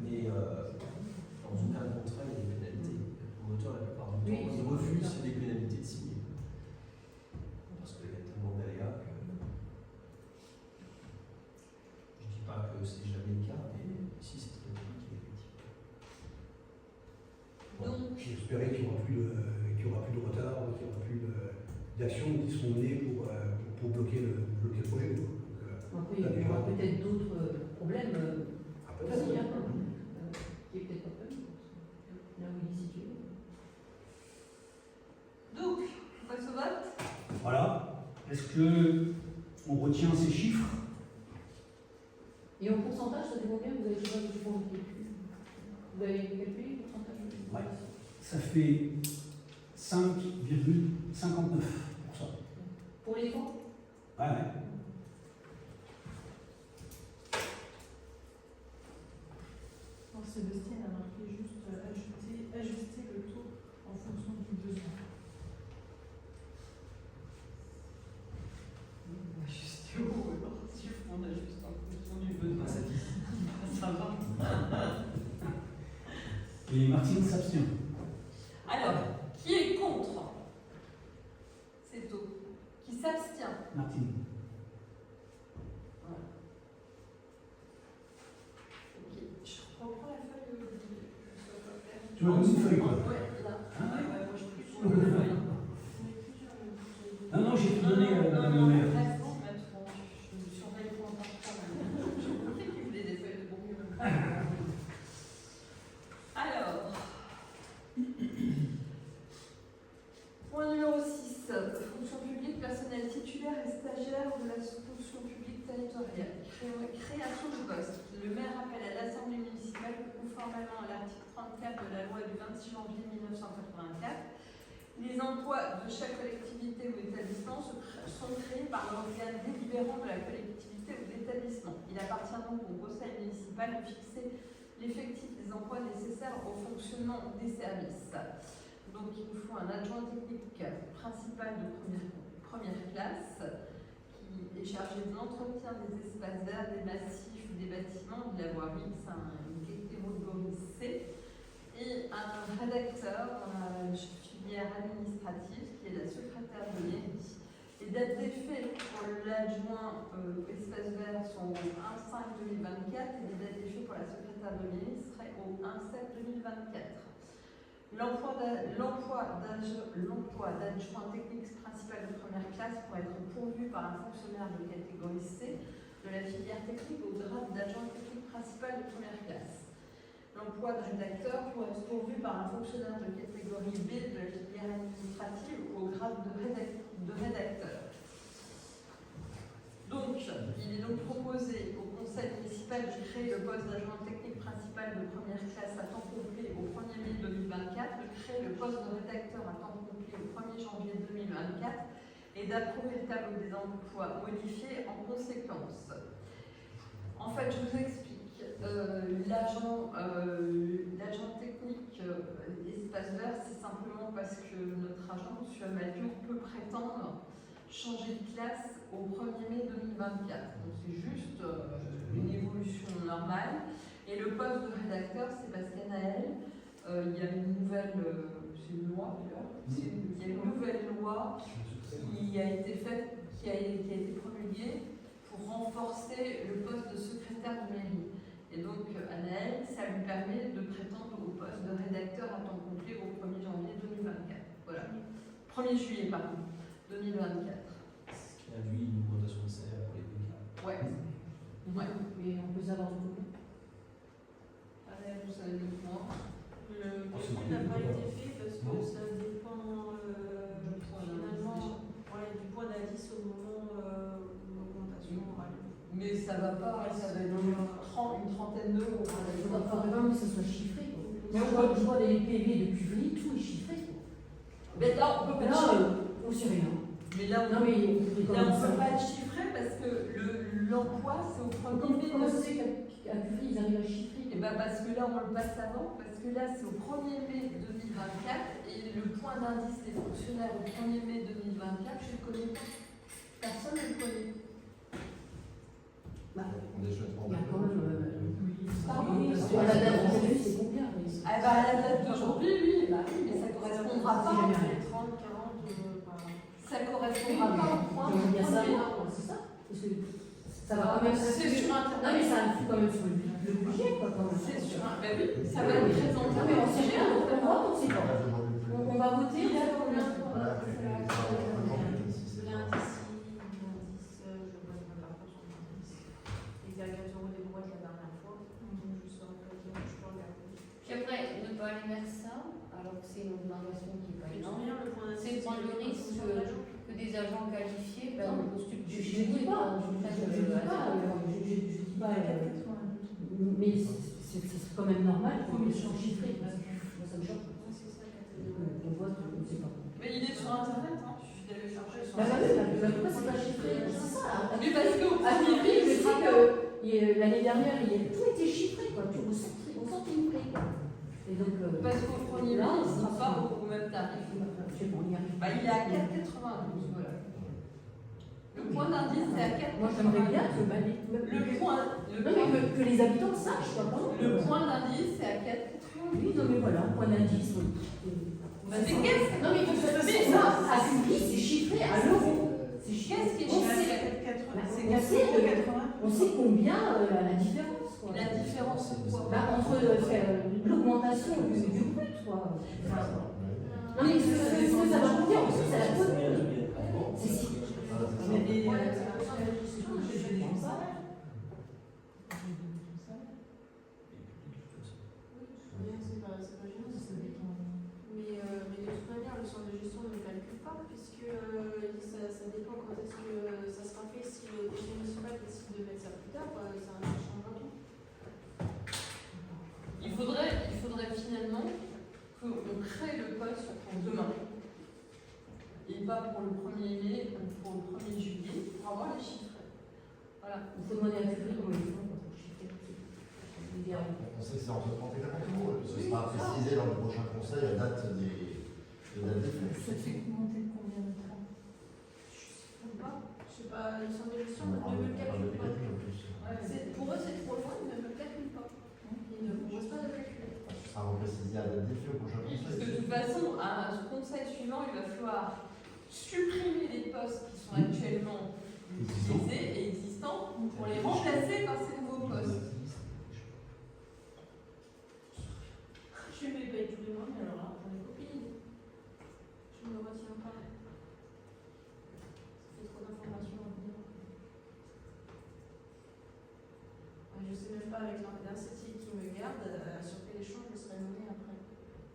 Mais dans aucun contrat, il y a des pénalités. Le promoteur, la plupart du temps, il refuse des pénalités de signer. Parce qu'il y a tellement d'aléas que. Je ne dis pas que c'est jamais le cas, mais si c'est très compliqué, effectivement. Donc, J'espérais qu'il n'y aura plus de retard, qu'il n'y aura plus d'actions qui seront menées pour bloquer le projet. Après, il y aura peut-être d'autres problèmes aussi, hein, qui est peut-être pas prévu. Là où il est situé. donc, on passe au vote. Voilà. Est-ce que on retient ces chiffres? Et en pourcentage, ça dépend bien, vous avez déjà du point de calcul. Vous avez calculé le pourcentage de Ouais. Ça fait 5,59%. Pour les fonds? Ouais, ouais. Alors, Sébastien a marqué juste ajuster le taux en fonction du besoin. Ajuster au relatif, on ajuste en fonction du besoin. Ça va. Et Martine s'abstient. Alors, qui est contre ces taux? Qui s'abstient? Martine. Voilà. Ok, je reprends la feuille de. Tu m'as donné une feuille, quoi. Ouais, là. Hein? Ouais, moi je suis sur une feuille. Non, non, j'ai tout donné à Madame le maire. Reste, maintenant, je surveille pour un temps. J'ai compris qu'il voulait des feuilles de bon mieux. Alors, point numéro 6, fonction publique, personnel titulaire et stagiaire de la fonction publique territoriale. Création de poste. Le maire appelle à l'Assemblée municipale que, conformément à l'article 34 de la loi du 26 janvier 1984, les emplois de chaque collectivité ou établissement sont créés par l'organe délibérant de la collectivité ou d'établissement. Il appartient donc au conseil municipal de fixer l'effectif des emplois nécessaires au fonctionnement des services. Donc il nous faut un adjoint technique principal de première classe qui est chargé de l'entretien des espaces verts, des massifs, des bâtiments, de la voirie, c'est une catégorie C, et un rédacteur dans la filière administrative qui est la secrétaire de mairie. Les dates d'effet pour l'adjoint espace vert sont au 1/5/2024 et les dates d'effet pour la secrétaire de mairie seraient au 1/7/2024. L'emploi d'adjoint technique principal de première classe pourrait être pourvu par un fonctionnaire de catégorie C de la filière technique au grade d'adjoint technique principal de première classe. L'emploi de rédacteur pourrait être pourvu par un fonctionnaire de catégorie B de la filière administrative ou au grade de rédacteur. Donc, il est donc proposé au conseil municipal de créer le poste d'adjoint technique principal de première classe à temps complet au 1er mai 2024, de créer le poste de rédacteur à temps complet au 1er janvier 2024 et d'approuver le tableau des emplois modifié en conséquence. En fait, je vous explique. L'agent technique espace vert, c'est simplement parce que notre agent, M. Amadiour, peut prétendre changer de classe au 1er mai 2024. Donc c'est juste une évolution normale. Et le poste de rédacteur, c'est parce qu'Anaël, il y a une nouvelle, c'est une loi d'ailleurs, il y a une nouvelle loi qui a été faite, qui a été promulguée pour renforcer le poste de secrétaire de mairie. Et donc, Anaël, ça lui permet de prétendre au poste de rédacteur à temps complet au 1er janvier 2024. Voilà. 1er juillet, pardon, 2024. Ce qui induit une augmentation de salaire pour les PK. Ouais. Ouais. Et on peut savoir combien? Anaël, vous savez mieux que moi. Le calcul n'a pas été fait parce que ça dépend finalement du point d'indice au moment où l'augmentation aura lieu. Mais ça va pas, ça va être une trentaine d'euros. Il faudra pas vraiment que ça soit chiffré. Mais je vois les PV de Cuvry, tout est chiffré. Mais là, on peut pas Là, chiffrer. on sait rien. Mais là, Non, mais on peut pas le chiffrer parce que l'emploi, c'est au 1er mai. Comment c'est à Curie, ils arrivent à chiffrer. Et bien parce que là on le passe avant, parce que là c'est au 1er mai 2024 et le point d'indice des fonctionnaires au 1er mai 2024, je ne le connais pas. Personne ne le connaît. Bah, On est jeune il y a quand même. Pardon, Oui, à la date d'aujourd'hui, c'est combien? Ah bah à la date d'aujourd'hui, oui, bah oui, mais ça ne correspondra pas. C'est C'est 30, 40, par an. Ça ne correspondra pas au point Donc, il y a ça, 1er. c'est ça? Parce que ça va quand même. C'est sur Non, Internet. mais ça influe quand même sur le budget, quoi, quand même. C'est sur un. Bah oui, ça va être présenté. Non, mais on sait rien, donc on voit, on sait pas. On va voter, Il y a là, combien on pour Voilà, l'indice, c'est je vois pas sur l'indice. Il était à 4 € des boîtes la dernière fois, donc je saurais pas dire, je peux regarder. Puis après, ne pas aller vers ça, alors que c'est une augmentation qui n'est pas Mais tu énorme, reviens, le point c'est d'indice, prendre le il est risque sur l'agent. que des agents qualifiés Non, postulent je du dis pas, je dis pas, mais c'est quand même normal qu'on puisse en chiffrer. Moi, ça me choque. C'est ça, On vote, on ne sait pas. Mais il est sur Internet, hein. Il suffit d'aller le chercher sur Bah Internet. oui, pourquoi c'est pas chiffré? C'est ça. Oui, parce que À Curie, je sais que l'année dernière, tout était chiffré, quoi. Tout au centime près, quoi. Et donc, parce qu'au 1er mai, il ne sera pas au même tarif. je sais pas, on y arrive. Bah, il est à 4,92, voilà. Le point d'indice, c'est à 4,92. Moi, j'aimerais bien que que les habitants sachent, quoi. Pardon. Le point d'indice, c'est à 4,92. Oui, non, mais voilà, point d'indice. Bah, c'est qu'est-ce Non, mais de toute façon, ça, à Curie, c'est chiffré à l'euro. C'est Qu'est-ce qui est On chiffré sait, on sait combien la différence, quoi. La différence, c'est quoi Bah, entre l'augmentation du brut, quoi. Non, mais ce que ça va coûter, en plus, c'est la commune. C'est si. Mais de toute manière, le centre de gestion ne le calcule pas, puisque ça dépend quand est-ce que ça sera fait. Si le conseil municipal décide de mettre ça plus tard, ça changera tout. Il faudrait finalement qu'on crée le poste pour demain. Et pas pour le 1er mai ou pour le 1er juillet, pour avoir les chiffres. Voilà. Il faut demander à Curie comment ils font pour chiffrer. On sait que c'est entre 30 et 40 euros. Ce sera précisé dans le prochain conseil la date des fêtes. Ça fait monter combien de temps? Je sais pas, le centre de gestion ne le calcule pas. Pour eux, c'est trop loin, ils ne le calculent pas. Ils ne proposent pas de calculer. Ce sera reprécisé à la date des fêtes au prochain Parce conseil. que de toute façon, à ce conseil suivant, il va falloir supprimer les postes qui sont actuellement utilisés et existants pour les remplacer par ces nouveaux postes. Je ne les paye tous les mois, mais alors là, j'en ai aucune idée. Je ne me retiens pas. Ça fait trop d'informations à venir. Je ne sais même pas avec l'incendie qui me garde, sur quel échange je serai nommée après.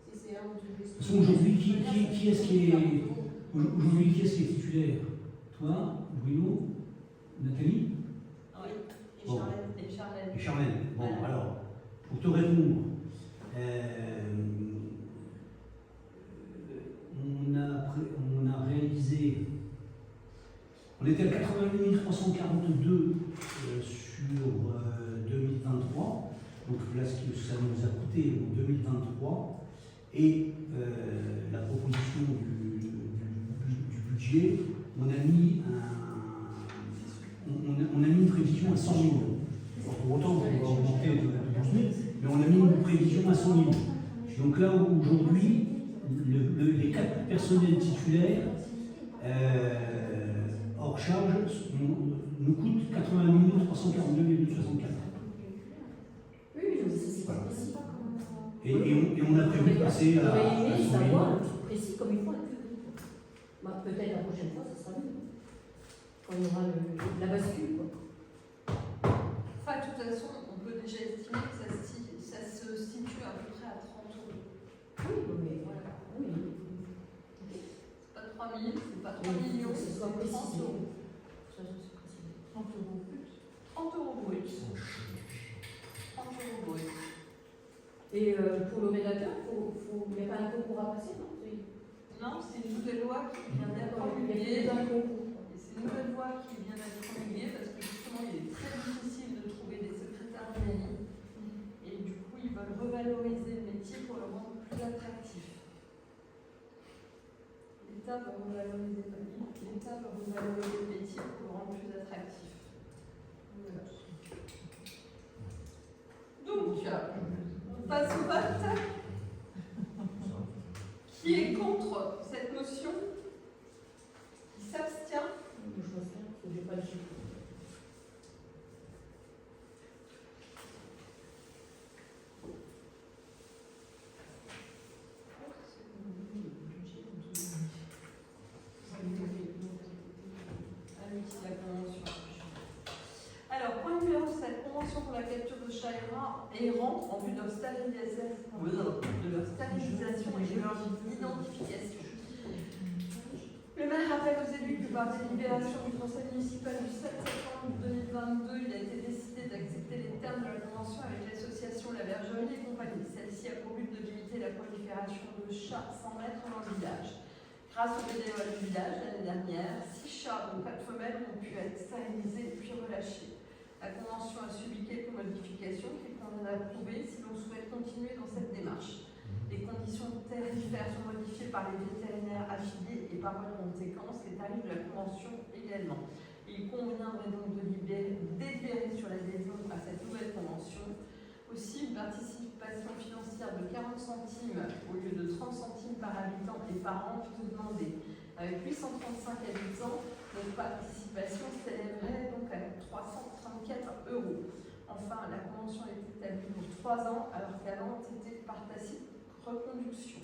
Si c'est un ou deux. De toute façon, aujourd'hui, qui est-ce qui est aujourd'hui, qui est-ce qui est titulaire? Toi, Bruno, Nathalie Oui. Et Bon. Charlène. Et Charlène. et Charlène. Bon, Voilà. alors, pour te répondre, on a réalisé, on était à 88 342 sur 2023, donc voilà ce que ça nous a coûté en 2023, et la proposition du budget, on a mis une prévision à 100 millions. Pour autant, on va augmenter de 12 000, mais on a mis une prévision à 100 millions. Donc là, aujourd'hui, les 4 personnels titulaires hors charge nous coûtent 80 342,64. Oui, c'est pas précis. Et on a prévu de passer à J'aurais aimé 100 savoir millions. le truc précis comme il faut à Curie. Bah, peut-être la prochaine fois, ça sera mieux. Quand il y aura la bascule, quoi. Enfin, de toute façon, on peut déjà estimer que ça se situe à peu près à 30 euros. Oui, mais voilà. Oui. C'est pas 3 000, c'est pas 3 Il faut millions, que ce soit 30 précisé. euros. Ça, c'est précisé. 30 euros brut. 30 euros brut. 30 euros brut. Et pour le rédacteur, il n'y a pas un concours à passer, non? Non, c'est une nouvelle loi qui vient d'être D'accord, il y promulguée. a plus un concours. Et c'est une nouvelle loi qui vient d'être promulguée parce que justement, il est très difficile de trouver des secrétaires de mairie. l'État va revaloriser le métier pour le rendre plus attractif. Voilà. Donc, on passe au vote. Qui est contre cette motion? Qui s'abstient? Je m'abstiens parce que j'ai pas le chiffre. La convention. Alors, point numéro 7, convention pour la capture de chats errants en vue de leur stérilisation et de leur identification. Le maire rappelle aux élus que par délibération du conseil municipal du 7 septembre 2022, il a été décidé d'accepter les termes de la convention avec l'association La Bergerie et compagnie. Celle-ci a pour but de limiter la prolifération de chats sans maître dans le village. Grâce aux bénévoles du village, l'année dernière, 6 chats, dont 4 femelles, ont pu être stérilisés puis relâchés. La convention a subi quelques modifications qu'il convient d'approuver si l'on souhaite continuer dans cette démarche. Les conditions tarifaires sont modifiées par les vétérinaires affiliés et par voie de conséquence, les tarifs de la convention également. Il conviendrait donc de délibérer sur l'adhésion à cette nouvelle convention. Aussi, une participation financière de 40 centimes au lieu de 30 centimes par habitant et par an peut demander. Avec 835 habitants, notre participation s'élèverait donc à 334 €. Enfin, la convention est établie pour 3 ans, alors qu'avant c'était par tacite reconduction.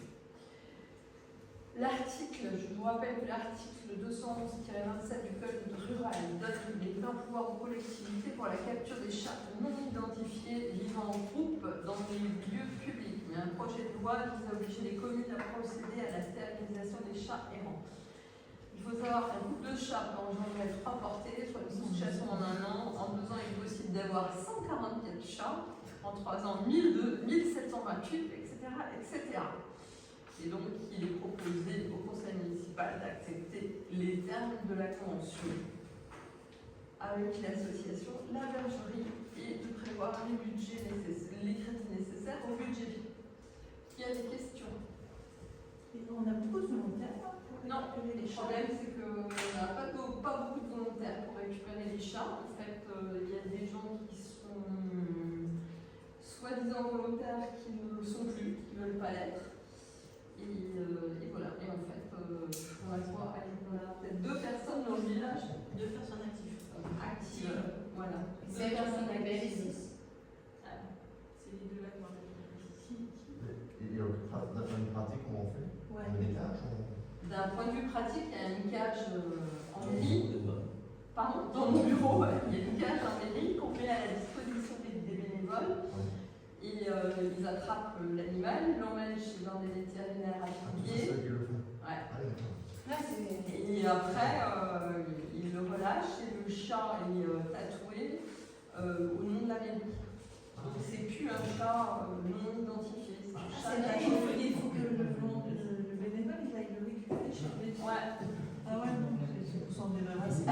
L'article, je vous rappelle que l'article 211-27 du Code rural donne les pleins pouvoirs aux collectivités pour la capture des chats non identifiés vivant en groupe dans les lieux publics. Mais un projet de loi vise à obliger les communes à procéder à la stérilisation des chats errants. Il faut savoir qu'un couple de chats peut engendrer 3 portées, soit 12 chassons en 1 an. En 2 ans, il est possible d'avoir 144 chats. En 3 ans, 1728, etc., etc. Et donc, il est proposé au conseil municipal d'accepter les termes de la convention avec l'association La Bergerie et de prévoir les crédits nécessaires au budget. Qui a des questions? On a beaucoup de volontaires. Non, le problème c'est qu'on n'a pas beaucoup de volontaires pour récupérer les chats. En fait, il y a des gens qui sont soi-disant volontaires qui ne le sont plus, qui ne veulent pas l'être. Et voilà, et en fait, on va voir, on a peut-être 2 personnes dans le village. 2 personnes actives. Voilà. C'est 2 personnes actives. C'est les 2 là qu'on a ici. Et d'un point de vue pratique, comment on fait? Ouais. On met des cages, D'un point de vue pratique, il y a une cage en mairie. Pardon, dans mon bureau, il y a une cage en mairie qu'on met à la disposition des bénévoles. Et ils attrapent l'animal, ils l'emmènent chez un des vétérinaires affiliés. C'est ça qui le font. Ouais. Ah, d'accord. Et après, ils le relâchent et le chat est tatoué au nom de la mairie. Donc c'est plus un chat non identifié. C'est un chat tatoué. Il faut que le bénévole il aille le récupérer chez le vétérinaire. Ouais. Ah ouais, non, c'est pour s'en débarrasser.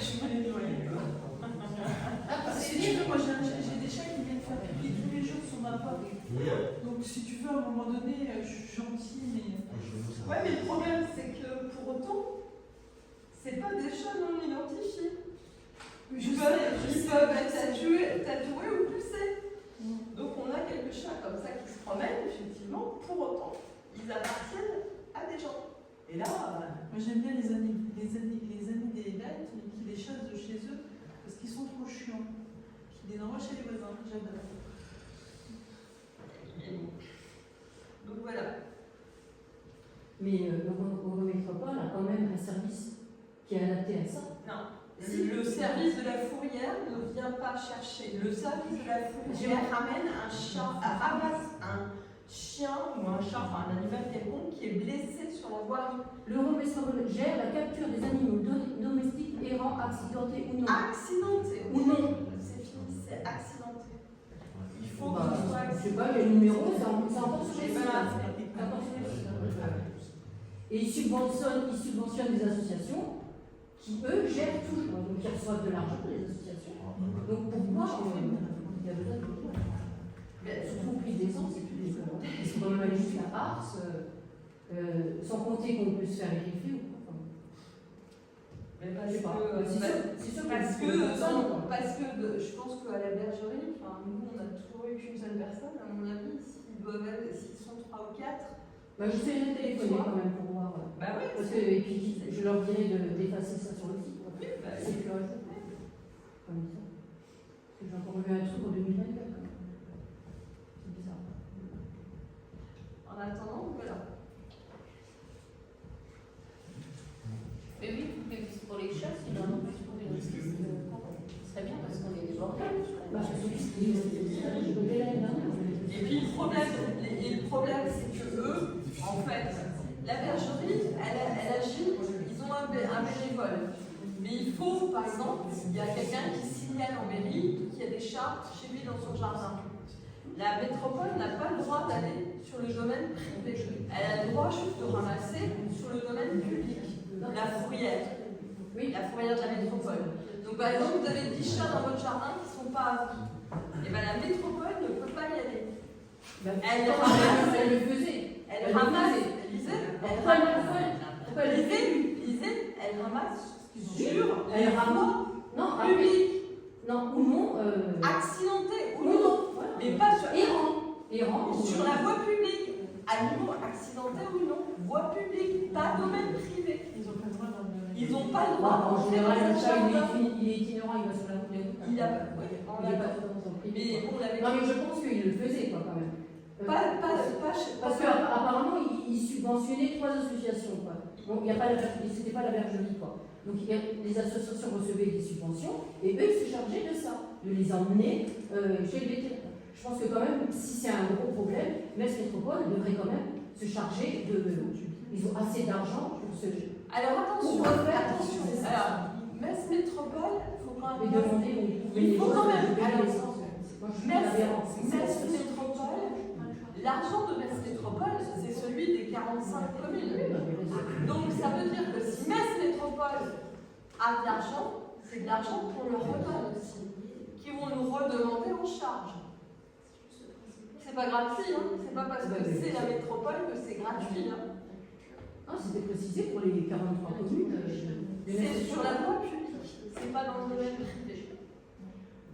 Je vais les noyer. C'est sûr que moi j'ai des chats qui viennent faire pipi tous les jours sur ma porte. Donc si tu veux, à un moment donné, je suis gentille, mais... Ouais, mais le problème c'est que pour autant, c'est pas des chats non identifiés. Ils peuvent être tatoués ou poussés. Donc on a quelques chats comme ça qui se promènent, effectivement, pour autant, ils appartiennent à des gens. Et là, moi j'aime bien les amis des bêtes, mais qui les chassent de chez eux parce qu'ils sont trop chiants. Qui les envoient chez les voisins, j'adore. donc voilà. Mais on ne remettra pas là quand même un service qui est adapté à ça. Non. Le service de la fourrière ne vient pas chercher. Le service de la fourrière ramène un chat, ramasse un chien ou un chat, enfin un animal quelconque qui est blessé sur la voirie. Le Métropole gère la capture des animaux domestiques errants, accidentés ou non. Accidenté. Ou non. C'est fini, c'est accidenté. Il faut Bah, que ce soit je sais accidenté. pas, les numéros, c'est encore sur les sites. Voilà. C'est encore sur les sites. Et ils subventionnent des associations qui, eux, gèrent tout. Donc, ils reçoivent de l'argent, les associations. Donc, pour moi, il y a besoin de tout. Surtout au prix des ans, c'est plus des volontaires. Ils sont dans le même juste à Ars. sans compter qu'on peut se faire greffer ou pas. Mais Je sais pas. C'est sûr parce que que je pense qu'à la bergerie, enfin, nous on a toujours eu qu'une seule personne, à mon avis, s'ils sont 3 ou 4. bah, je sais les téléphoner quand même pour voir. Bah oui, Parce que, et puis je leur dirais d'effacer ça sur le site. Quoi. oui, bah, C'est plus récent. Comme ça. Parce que j'ai encore vu un truc en 2024. C'est bizarre. en attendant, voilà. Mais oui, mais pour les chats, si vraiment plus pour les risques, ce serait bien parce qu'on est débordés. Bah, je connais l'année dernière. Et puis le problème c'est que eux, en fait, la bergerie, elle agit, ils ont un bénévole. Mais il faut, par exemple, il y a quelqu'un qui signale en mairie qu'il y a des chats chez lui dans son jardin. La métropole n'a pas le droit d'aller sur le domaine privé. Elle a le droit juste de ramasser sur le domaine public. La fourrière. Oui, la fourrière de la métropole. Donc par exemple, vous avez 10 chats dans votre jardin qui ne sont pas à vous. Et bien la métropole ne peut pas y aller. Elle ramasse. Elle le faisait. Elle ramasse. Lisez, elle ramasse sur Elle ramasse. Non, public. Non, ou non. Accidenté ou Ou non. non. Voilà. Mais pas sur. Errant. Sur la voie publique. Animaux accidentés ou non. Voie publique, pas domaine privé. Ils n'ont pas le droit d'en Ils n'ont pas le droit. En général, le chat, il est itinérant, il va sur la route des routes. Il a, oui, on Il l'a n'est pas pas. tout dans son prix. Mais on l'avait. Non, mais je pense qu'il le faisait, quoi, quand même. Parce que qu'apparemment, il subventionnait 3 associations, quoi. Donc, c'était pas la bergerie, quoi. Donc, les associations recevaient des subventions, et eux, ils se chargeaient de ça, de les emmener chez le vétérinaire. Je pense que quand même, si c'est un gros problème, Metz Métropole devrait quand même se charger de... Ils ont assez d'argent pour se... alors attention, attention. C'est ça. Alors, Metz Métropole, il faut quand Mais même. demander où Il faut quand même. Alors, moi, je suis Metz aberrant. Métropole, l'argent de Metz Métropole, c'est celui des 45 communes. Donc ça veut dire que si Metz Métropole a de l'argent, c'est de l'argent qu'on leur redonne aussi, qui vont nous redemander en charge. C'est pas gratuit, hein. C'est pas parce que c'est la métropole que c'est gratuit. Hein. Non, c'était précisé pour les 43 communes. C'est sur la voie publique, c'est pas dans le domaine privé.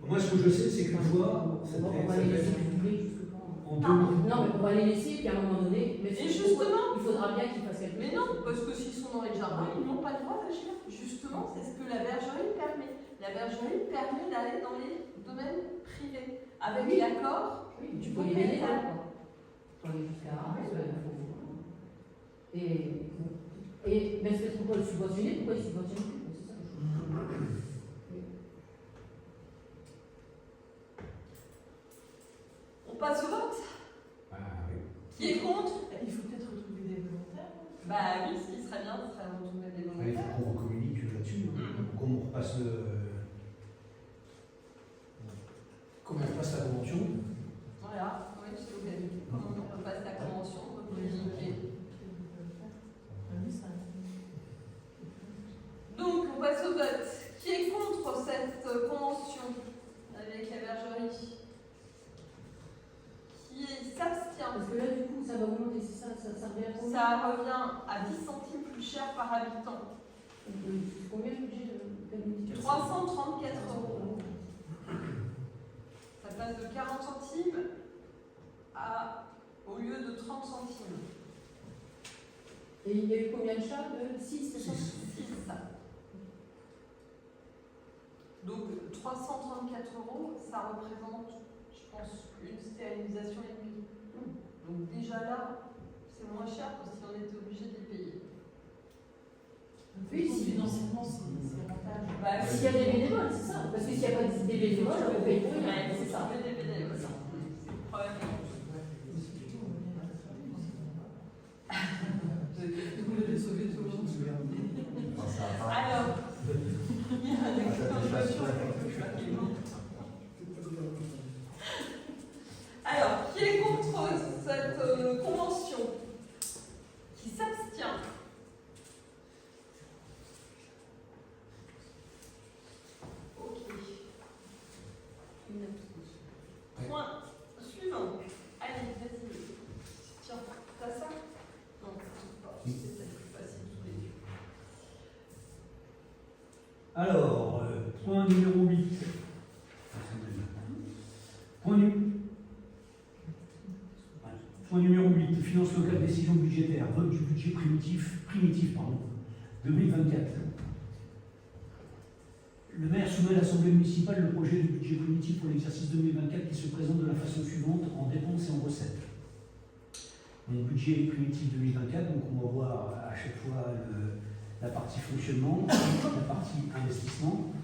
Moi, ce que je sais, c'est qu'une fois, On va les laisser publier jusque quand en 2000. Non, mais on va les laisser, puis à un moment donné, mais Et justement, il faudra bien qu'ils fassent quelque chose. mais non, parce que s'ils sont dans les jardins, ils n'ont pas le droit d'agir. Justement, c'est ce que la bergerie permet. La bergerie permet d'aller dans les domaines privés, avec l'accord Tu peux les donner là, quoi. Pour aller jusqu'à Et Metz Métropole subventionné, pourquoi ils subventionnent plus? C'est ça le chose. On passe au vote. Ah, oui. Qui est contre? Il faut peut-être retrouver des volontaires. Bah oui, ce qui serait bien, ce serait de retrouver des Il volontaires. faut qu'on communique là-dessus. Comment on repasse comment on repasse la convention? Voilà, oui, c'est l'occasion. Comment on repasse la convention, communiquer. Donc, on passe au vote. Qui est contre cette convention avec la bergerie? Qui s'abstient? Parce que là, du coup, ça va augmenter, c'est ça, ça revient à combien? Ça revient à 10 centimes plus cher par habitant. Combien le budget de 334 €. Ça passe de 40 centimes au lieu de 30 centimes. Et il y a eu combien de chats? 6, c'est ça? 6. Donc 334 €, ça représente, je pense, une stérilisation et demie. Donc déjà là, c'est moins cher que si on était obligé de les payer. Oui, si. Financièrement, c'est rentable. Bah, S'il y a des bénévoles, c'est ça. Parce que s'il n'y a pas des bénévoles, on paye pour rien. c'est C'est ça. des bénévoles. C'est le problème. Vous l'avez sauvé tout le monde. Alors, il y a un explication. Alors, qui est contre cette convention? Qui s'abstient? Ok. Point suivant. Allez, vas-y. Tiens, t'as ça? Non. Alors, point numéro 8. Point numéro 8, finances locales, décision budgétaire, vote du budget primitif 2024. Le maire soumet à l'Assemblée municipale le projet du budget primitif pour l'exercice 2024 qui se présente de la façon suivante en dépenses et en recettes. Mon budget primitif 2024, donc on va voir à chaque fois la partie fonctionnement, la partie investissement.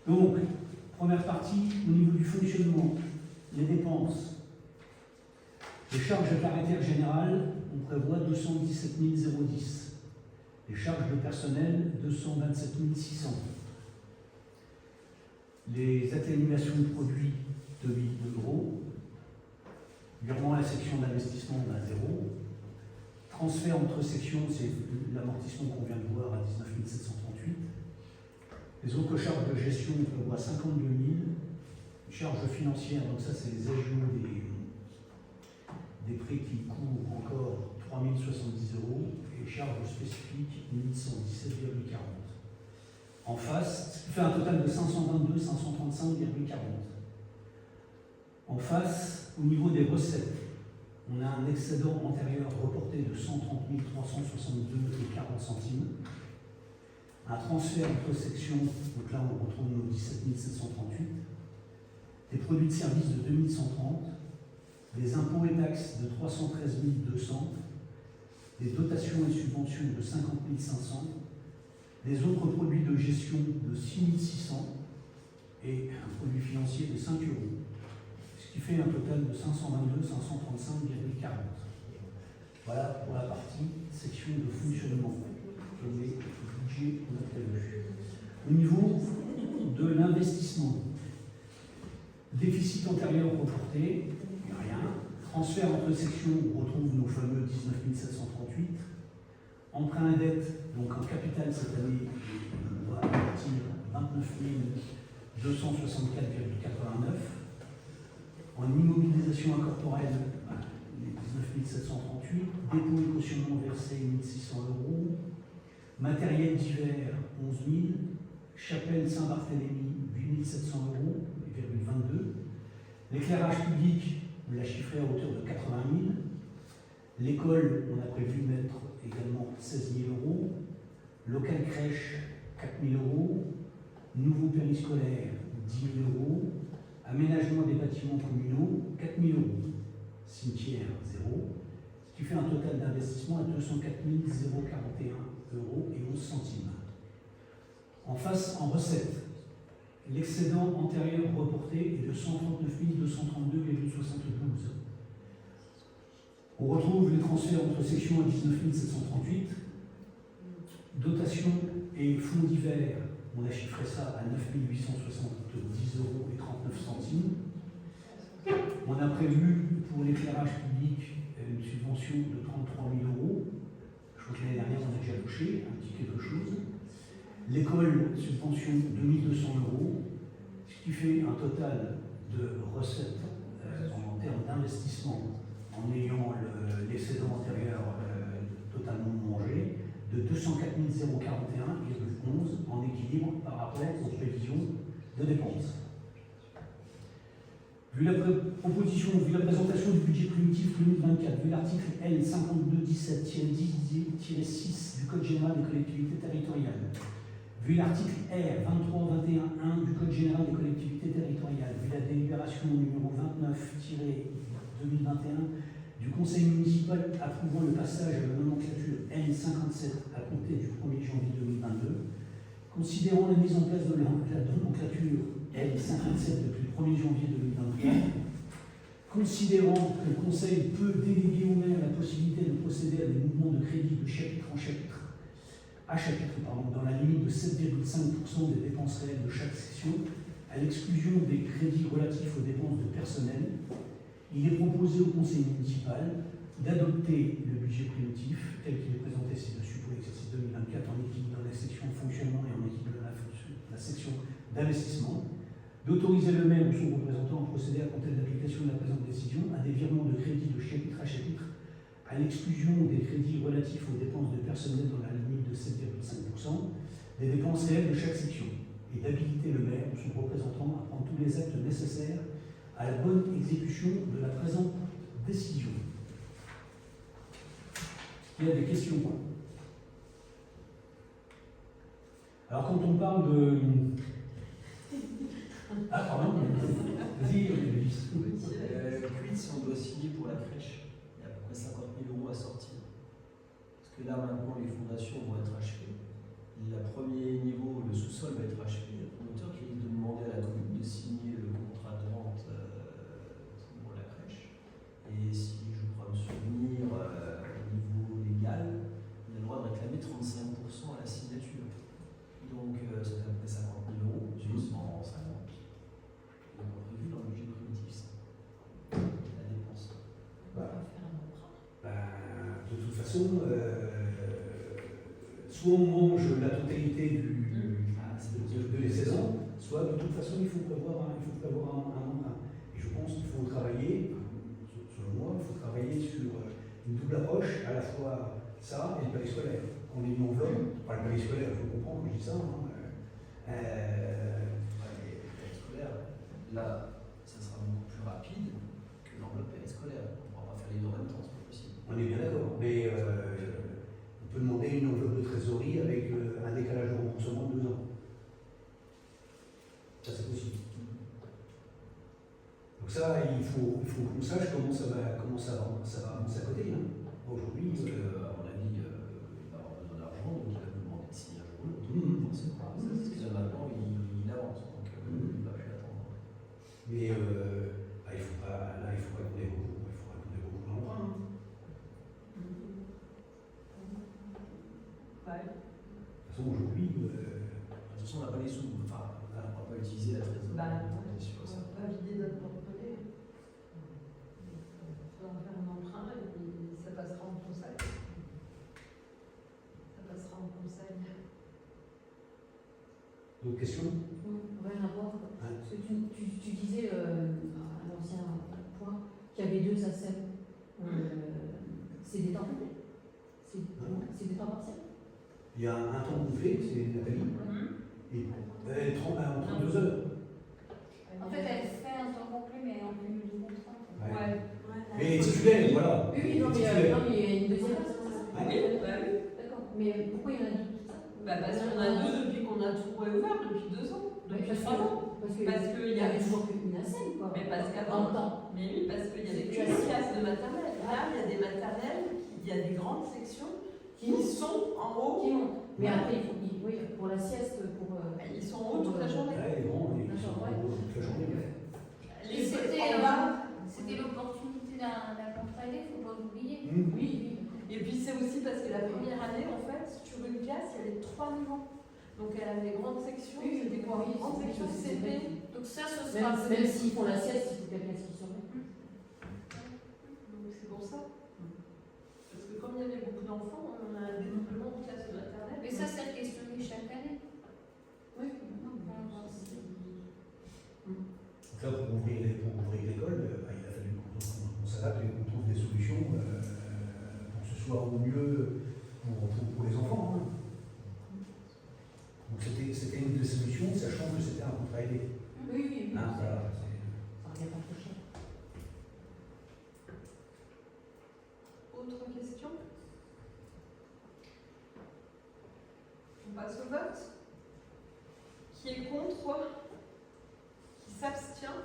Donc, première partie, au niveau du fonctionnement, les dépenses. Les charges de caractère général, on prévoit 217 010. Les charges de personnel, 227 600. Les atténuations de produits, 2 000 euros. Virement à la section d'investissement, on a 0. Transfert entre sections, c'est l'amortissement qu'on vient de voir à 19 738. Les autres charges de gestion, on prévoit 52 000. Charges financières, donc ça c'est les ajouts des prêts qui couvrent encore 3 070 euros et charges spécifiques 1117,40. En face, ce qui fait un total de 522 535,40. En face, au niveau des recettes, on a un excédent antérieur reporté de 130 362,40 centimes. Un transfert entre sections, donc là on retrouve nos 17 738. Des produits de services de 2130. Des impôts et taxes de 313 200, des dotations et subventions de 50 500, des autres produits de gestion de 6 600 et un produit financier de 5 euros, ce qui fait un total de 522 535,40. Voilà pour la partie section de fonctionnement et les budgets qu'on a prévus. Au niveau de l'investissement, déficit antérieur reporté, rien. Transfert entre sections, on retrouve nos fameux 19 738. Emprunt à dette, donc en capital cette année, on va partir 29 264,89. En immobilisation incorporelle, les 19 738. Dépôt et cautionnement versé 1 600 euros. Matériel divers 11 000. Chapelle Saint-Barthélemy 8 700 euros, 22. L'éclairage public, on l'a chiffré à hauteur de 80 000. L'école, on a prévu mettre également 16 000 euros. Local crèche, 4 000 euros. Nouveau périscolaire, 10 000 euros. Aménagement des bâtiments communaux, 4 000 euros. Cimetière, 0. Ce qui fait un total d'investissement à 204 041 euros et 11 centimes. En face, en recettes, l'excédent antérieur reporté est de 139 232,72. On retrouve les transferts entre sections à 19 738. Dotation et fonds divers, on a chiffré ça à 9 870 euros et 39 centimes. On a prévu pour l'éclairage public une subvention de 33 000 euros. Je crois que l'année dernière, on a déjà touché un petit quelque chose. L'école, subvention de 1 200 euros, ce qui fait un total de recettes en termes d'investissement, en ayant l'excédent antérieur totalement mangé, de 204 041,11 en équilibre par rapport aux prévisions de dépenses. Vu la présentation du budget primitif 2024, vu l'article L 5217-10-6 du Code général des collectivités territoriales, vu l'article R 2321-1 du Code général des collectivités territoriales, vu la délibération numéro 29-2021 du Conseil municipal approuvant le passage à la nomenclature N57 à compter du 1er janvier 2022, considérant la mise en place de la nomenclature N57 depuis le 1er janvier 2023, considérant que le Conseil peut déléguer au maire la possibilité de procéder à des mouvements de crédit de chapitre en chapitre, dans la limite de 7,5% des dépenses réelles de chaque section, à l'exclusion des crédits relatifs aux dépenses de personnel, il est proposé au Conseil municipal d'adopter le budget primitif tel qu'il est présenté ci-dessus pour l'exercice 2024 en équilibre dans la section fonctionnement et en équilibre dans la section d'investissement, d'autoriser le maire ou son représentant à procéder à compter de l'application de la présente décision à des virements de crédit de chapitre à chapitre à l'exclusion des crédits relatifs aux dépenses de personnel dans la limite de 7,5%, des dépenses réelles de chaque section et d'habiliter le maire ou son représentant à prendre tous les actes nécessaires à la bonne exécution de la présente décision. Il y a des questions. Alors quand on parle de... Ah pardon, vas-y, Régis. Quid si on doit signer pour la crèche? Il y a à peu près 50 000 € à sortir. Parce que là maintenant les fondations vont être achevées. Le premier niveau, le sous-sol va être achevé. Il y a le promoteur qui risque de demander à la commune de signer le contrat de vente pour la crèche. Et si je crois me souvenir, au niveau légal, il a le droit de réclamer 35% à la signature. Donc ça fait à peu près 50 000 €, j'ai 150. Donc on a prévu dans le budget primitif ça. La dépense. De toute façon, soit on mange la totalité de les saisons, soit de toute façon il faut prévoir un emprunt. Et je pense qu'il faut travailler, selon moi, il faut travailler sur une double approche, à la fois ça et le palais scolaire. On est une enveloppe, pas le palais scolaire, il faut comprendre quand je dis ça. Les palais scolaires, là, ça sera beaucoup plus rapide que l'enveloppe palais scolaire. On ne pourra pas faire les deux en même temps, c'est pas possible. On est bien d'accord, mais on peut demander une enveloppe de trésorerie avec un décalage de remboursement de 2 ans. Ça, c'est possible. Donc ça, il faut qu'on sache comment ça va avancer à côté. Aujourd'hui, Parce que, à mon avis, il va avoir besoin d'argent, donc il va vous demander de signer un jour ou l'autre. Forcément. Parce que là, maintenant, il avance, donc il ne va plus attendre. mais il faut pas raconter beaucoup l'emprunt. De toute façon, aujourd'hui, De toute façon, on n'a pas les sous. Enfin, on ne va pas utiliser la trésorerie. On est sûr de ça. On va vider notre porte-monnaie. On va faire un emprunt et puis ça passera en conseil. d'autres questions? Rien à voir. Parce que tu disais à l'ancien point qu'il y avait 2 ASEM. C'est des temps complets? C'est des temps partiels? Il y a un temps complet, c'est Nathalie, et entre 2 heures. En fait, elle fait un temps complet, mais en cumul de contrat. Ouais. Mais titulaire, voilà. Oui, non, mais il y a une deuxième ASEM. Oui, D'accord. Mais pourquoi il y en a 2? parce qu'on a 2 depuis qu'on a tout ouvert, depuis 2 ans, depuis 3 ans. Parce Parce qu'il qu'il y avait toujours qu'une ASEM, quoi. Mais parce En qu'avant, temps. mais oui, parce qu'il y avait qu'une classe de maternelle. Là, il y a des maternelles, il y a des grandes sections qui sont en haut. Qui montent. Mais après, oui, pour la sieste, pour. Ils sont en haut toute la journée. Ouais, les grands, ils sont D'accord, ouais. toute la journée. C'était l'opportunité d'un contrat aidé, il ne faut pas l'oublier. Oui. Et puis c'est aussi parce que la première année, en fait, sur une classe, il y avait 3 niveaux. Donc elle avait des grandes sections, c'était quoi? Grande section CP. Donc ça, ce sera... Même s'ils font la sieste, il faut quelqu'un qui surveille. Donc c'est pour ça. Parce que comme il y avait beaucoup d'enfants, on a un dédoublement de classe maternelle. Mais ça, c'est questionné chaque année. Oui. Donc là, pour ouvrir l'école, il a fallu qu'on s'adapte et qu'on trouve des solutions pour que ce soit au mieux pour les enfants. Donc c'était une des solutions, sachant que c'était un contrat aidé. Oui. Voilà, Ça revient pas trop cher. Autre question? On passe au vote. Qui est contre? Qui s'abstient?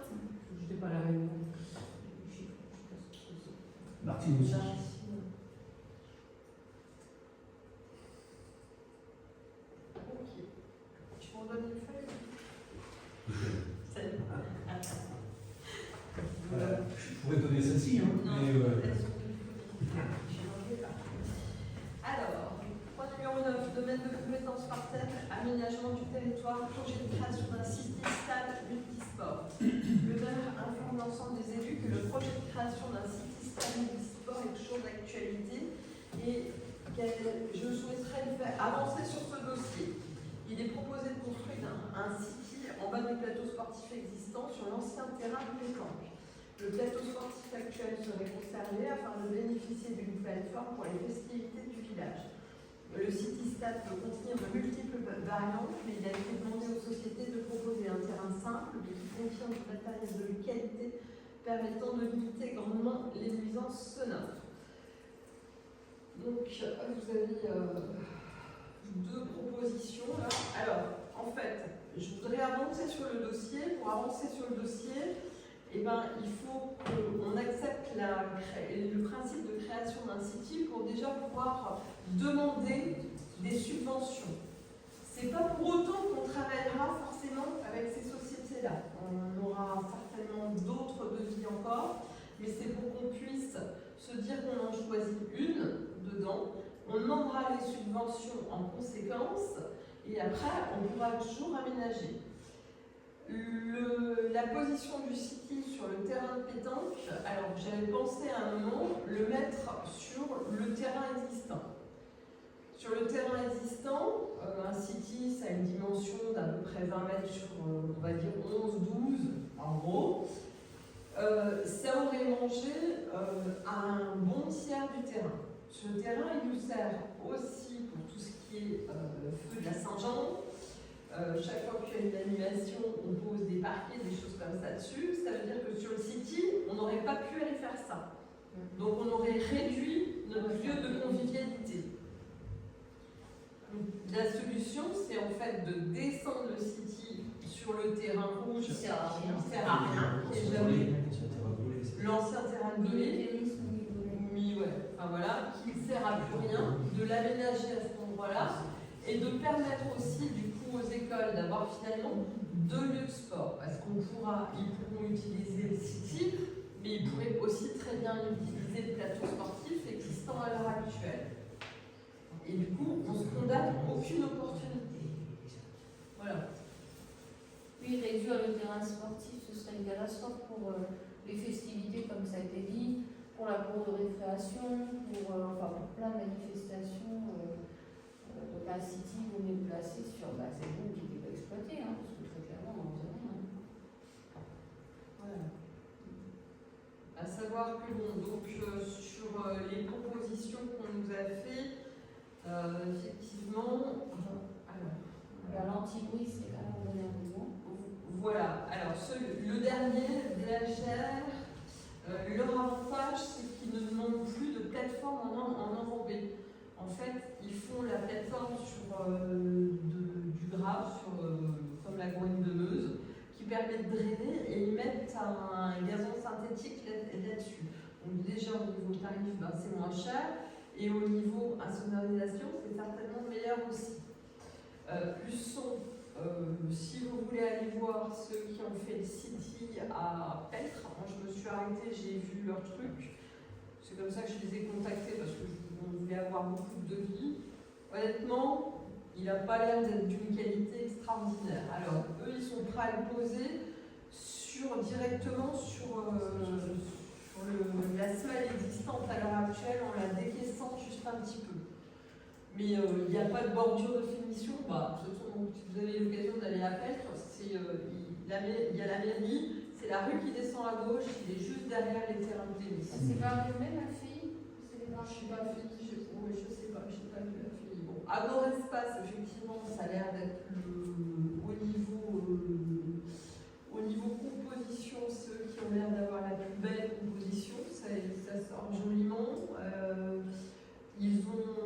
Je n'étais pas la réunion. Martine aussi. Ok. Tu m'en donnes une feuille? Je pourrais donner celle-ci, mais Alors, point numéro 9, domaine de compétences par thème, aménagement du territoire, projet de création d'un site stade multisport. Le maire informe l'ensemble des élus que le projet de création d'un site stade multisport est toujours d'actualité et je souhaiterais le faire avancer sur ce dossier. Il est proposé de construire un site en bas du plateau sportif existant sur l'ancien terrain de pétanque. Le plateau sportif actuel serait conservé afin de bénéficier d'une nouvelle forme pour les festivités du village. Le CityStat peut contenir de multiples variantes, mais il a été demandé aux sociétés de proposer un terrain simple, mais qui contient du matériel de qualité permettant de limiter grandement les nuisances sonores. Donc, vous avez deux propositions là. Alors, en fait, je voudrais avancer sur le dossier. Pour avancer sur le dossier, eh ben, il faut qu'on accepte le principe de création d'un city pour déjà pouvoir demander des subventions. C'est pas pour autant qu'on travaillera forcément avec ces sociétés-là. On aura certainement d'autres devis encore, mais c'est pour qu'on puisse se dire qu'on en choisit une dedans. On demandera les subventions en conséquence et après on pourra toujours aménager. La position du city sur le terrain de pétanque, alors j'avais pensé à un moment le mettre sur le terrain existant. Sur le terrain existant, un city, ça a une dimension d'à peu près 20 mètres sur, on va dire, 11-12, en gros. Ça aurait mangé un bon tiers du terrain. Ce terrain, il nous sert aussi pour tout ce qui est feu de la Saint-Jean. Chaque fois qu'il y a une animation, on pose des parquets, des choses comme ça dessus. Ça veut dire que sur le city, on n'aurait pas pu aller faire ça. Donc on aurait réduit notre lieu de convivialité. La solution, c'est en fait de descendre le city sur le terrain rouge Qui sert à rien. qui sert à rien, qui est jamais l'ancien terrain de volée, enfin voilà, qui ne sert à plus rien, de l'aménager à cet endroit-là et de permettre aussi du coup aux écoles d'avoir finalement deux lieux de sport, parce ils pourront utiliser le city, mais ils pourraient aussi très bien utiliser le plateau sportif existant à l'heure actuelle. Et du coup, on ne se condamne aucune opportunité. Voilà. Oui, réduire le terrain sportif, ce serait une catastrophe pour les festivités, comme ça a été dit, pour la cour de récréation, pour plein de manifestations. Donc un city, vous est placé sur, c'est vous qui n'êtes pas exploité, hein, parce que très clairement, on n'en sait rien. Voilà. À savoir que donc, sur les propositions qu'on nous a faites, effectivement, L'anti-bruit, c'est quand même donné un mouvement. voilà. Alors, le dernier, VHR, leur avantage, c'est qu'ils ne demandent plus de plateforme en enrobé. En fait, ils font la plateforme sur du grave, comme la Groine de Meuse, qui permet de drainer, et ils mettent un gazon synthétique là-dessus. Donc déjà, au niveau tarif, c'est moins cher. Et au niveau insonorisation, c'est certainement meilleur aussi. Plus son, si vous voulez aller voir ceux qui ont fait le city à Peltre, moi je me suis arrêtée, j'ai vu leur truc. C'est comme ça que je les ai contactés parce qu'on voulait avoir beaucoup de devis. Honnêtement, il n'a pas l'air d'être d'une qualité extraordinaire. Alors, eux, ils sont prêts à le poser directement sur la semelle existante à l'heure actuelle en la décaissant juste un petit peu. Mais il n'y a pas de bordure de finition. De toute façon, si vous avez l'occasion d'aller à Peltre, il y a la mairie, c'est la rue qui descend à gauche, il est juste derrière les terrains de tennis. C'est pas le même, la fille? Je ne sais pas, je n'ai pas vu la fille. Bon, Agor Espace, effectivement, ça a l'air d'être au niveau composition, ceux qui ont l'air d'avoir la plus belle composition, ça sort joliment. Ils ont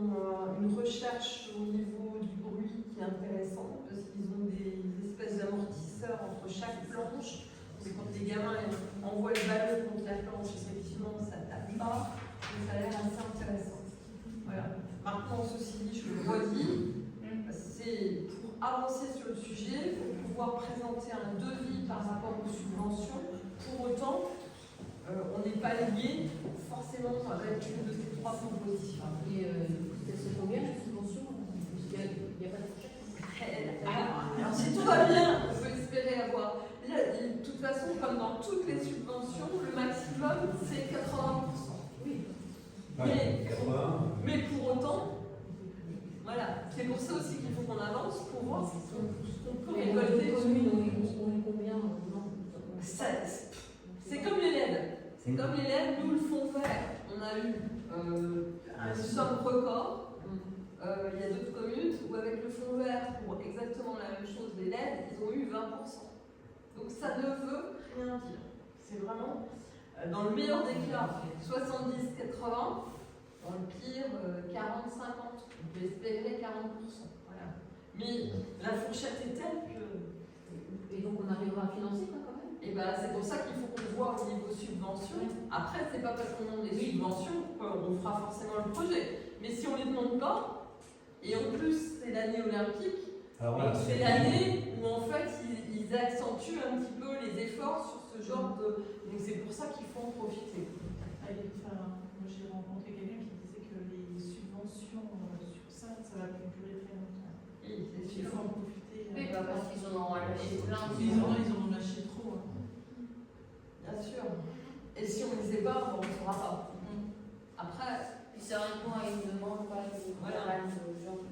une recherche au niveau du bruit qui est intéressante parce qu'ils ont des espèces d'amortisseurs entre chaque planche. Donc quand les gamins envoient le ballon contre la planche, effectivement, ça ne tape pas. Donc ça a l'air assez intéressant. Voilà. Maintenant, ceci dit, je le redis, c'est pour avancer sur le sujet, pour pouvoir présenter un devis par rapport aux subventions. Pour autant, on n'est pas lié forcément avec une de ces trois propositions. Et c'est combien la subvention? Il n'y a pas de fourchette. Alors, si tout va bien, on peut espérer avoir. Là, de toute façon, comme dans toutes les subventions, le maximum c'est 80%. Oui. Mais pour autant, voilà, c'est pour ça aussi qu'il faut qu'on avance pour voir ce qu'on peut récolter. On est combien? C'est comme les LED. C'est comme les LED, nous le fond vert. On a eu une somme record. il y a d'autres communes où avec le fonds vert, pour exactement la même chose, les LED, ils ont eu 20%. Donc ça ne veut rien dire. C'est vraiment, dans le meilleur des cas, 70-80, dans le pire, 40-50. On peut espérer 40%. Voilà. Mais la fourchette est telle que... Et donc on arrivera à financer quoi, quand même. Et ben, c'est pour ça qu'il faut qu'on voit au niveau subvention. Après, c'est pas parce qu'on demande des subventions qu'on fera forcément le projet. Mais si on ne les demande pas, et en plus c'est l'année olympique, Alors voilà, c'est l'année où en fait ils accentuent un petit peu les efforts sur ce genre de... Donc c'est pour ça qu'il faut en profiter. Moi j'ai rencontré quelqu'un qui disait que les subventions sur ça, ça va plus durer très longtemps. Oui, c'est Il sûr. faut en profiter. Oui, bah parce qu'ils en ont lâché plein. Ils en ont lâché trop. Bien sûr. Et si on ne les sait pas, on ne saura pas. Après, Ça répond à une demande, pas une Voilà. genre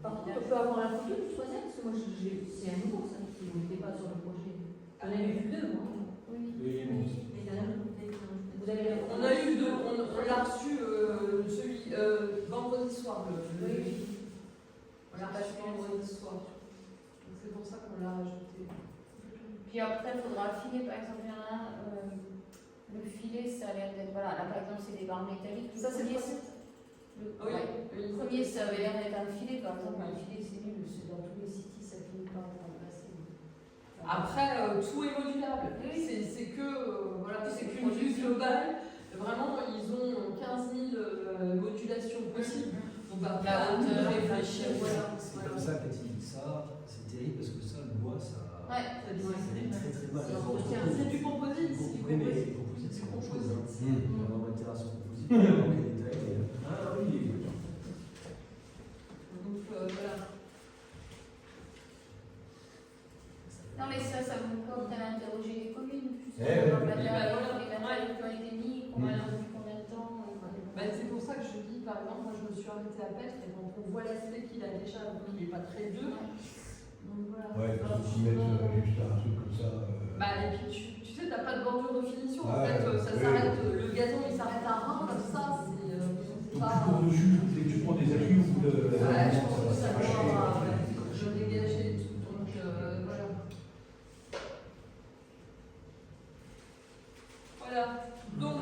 Par contre, on peut avoir la photo du troisième, parce que moi c'est un nouveau ça, si vous n'étiez pas sur le projet. J'en ai vu deux, moi. Oui. Oui, Mais il y en a un. Vous avez on a eu deux, on l'a reçu celui vendredi soir. On l'a reçu vendredi soir. Donc c'est pour ça qu'on l'a rajouté. Puis après, il faudra filer, par exemple, il y en a un, le filet, ça a l'air d'être, voilà, là par exemple, c'est des barres métalliques. Ça, c'est le le premier, Oui, le premier, ça avait l'air d'être un filet, par exemple, un filet, c'est nul, c'est dans tous les cités, ça finit par remplacer. Après, tout est modulable. Oui. C'est que, voilà, c'est qu'une vue globale. Vraiment, ils ont 15 000 modulations possibles. Donc après, La à nous de hauteur, réfléchir. Voilà. C'est comme ça quand il dit ça, c'est terrible parce que ça, le bois, ça. Ouais. Ça dit très très mal. C'est du composite. C'est du Oui, mais composite. composite, c'est Du autre chose. composite. Il y a vraiment une terrasse composite. Ah oui. Donc voilà. Non, mais ça vous porte à interroger les communes, Eh justement, ouais. dans le matériel, Oui, les matériaux qui ont été mis, combien de temps. C'est pour ça que je dis, par exemple, moi je me suis arrêtée à Pêtre et donc on voit l'aspect qu'il a déjà, donc il n'est pas très dur. Donc voilà. Ouais, parce que s'y mettre juste un truc comme ça. Et puis tu sais, t'as pas de bordure de finition. En Ouais, fait, ça oui. s'arrête, le gazon il s'arrête à un comme ça, c'est Donc pas. tu cours dessus, dès que tu prends des appuis ou de. Ouais, je pense que ça va doit marcher. je dégager et tout. Donc voilà. Voilà. Donc,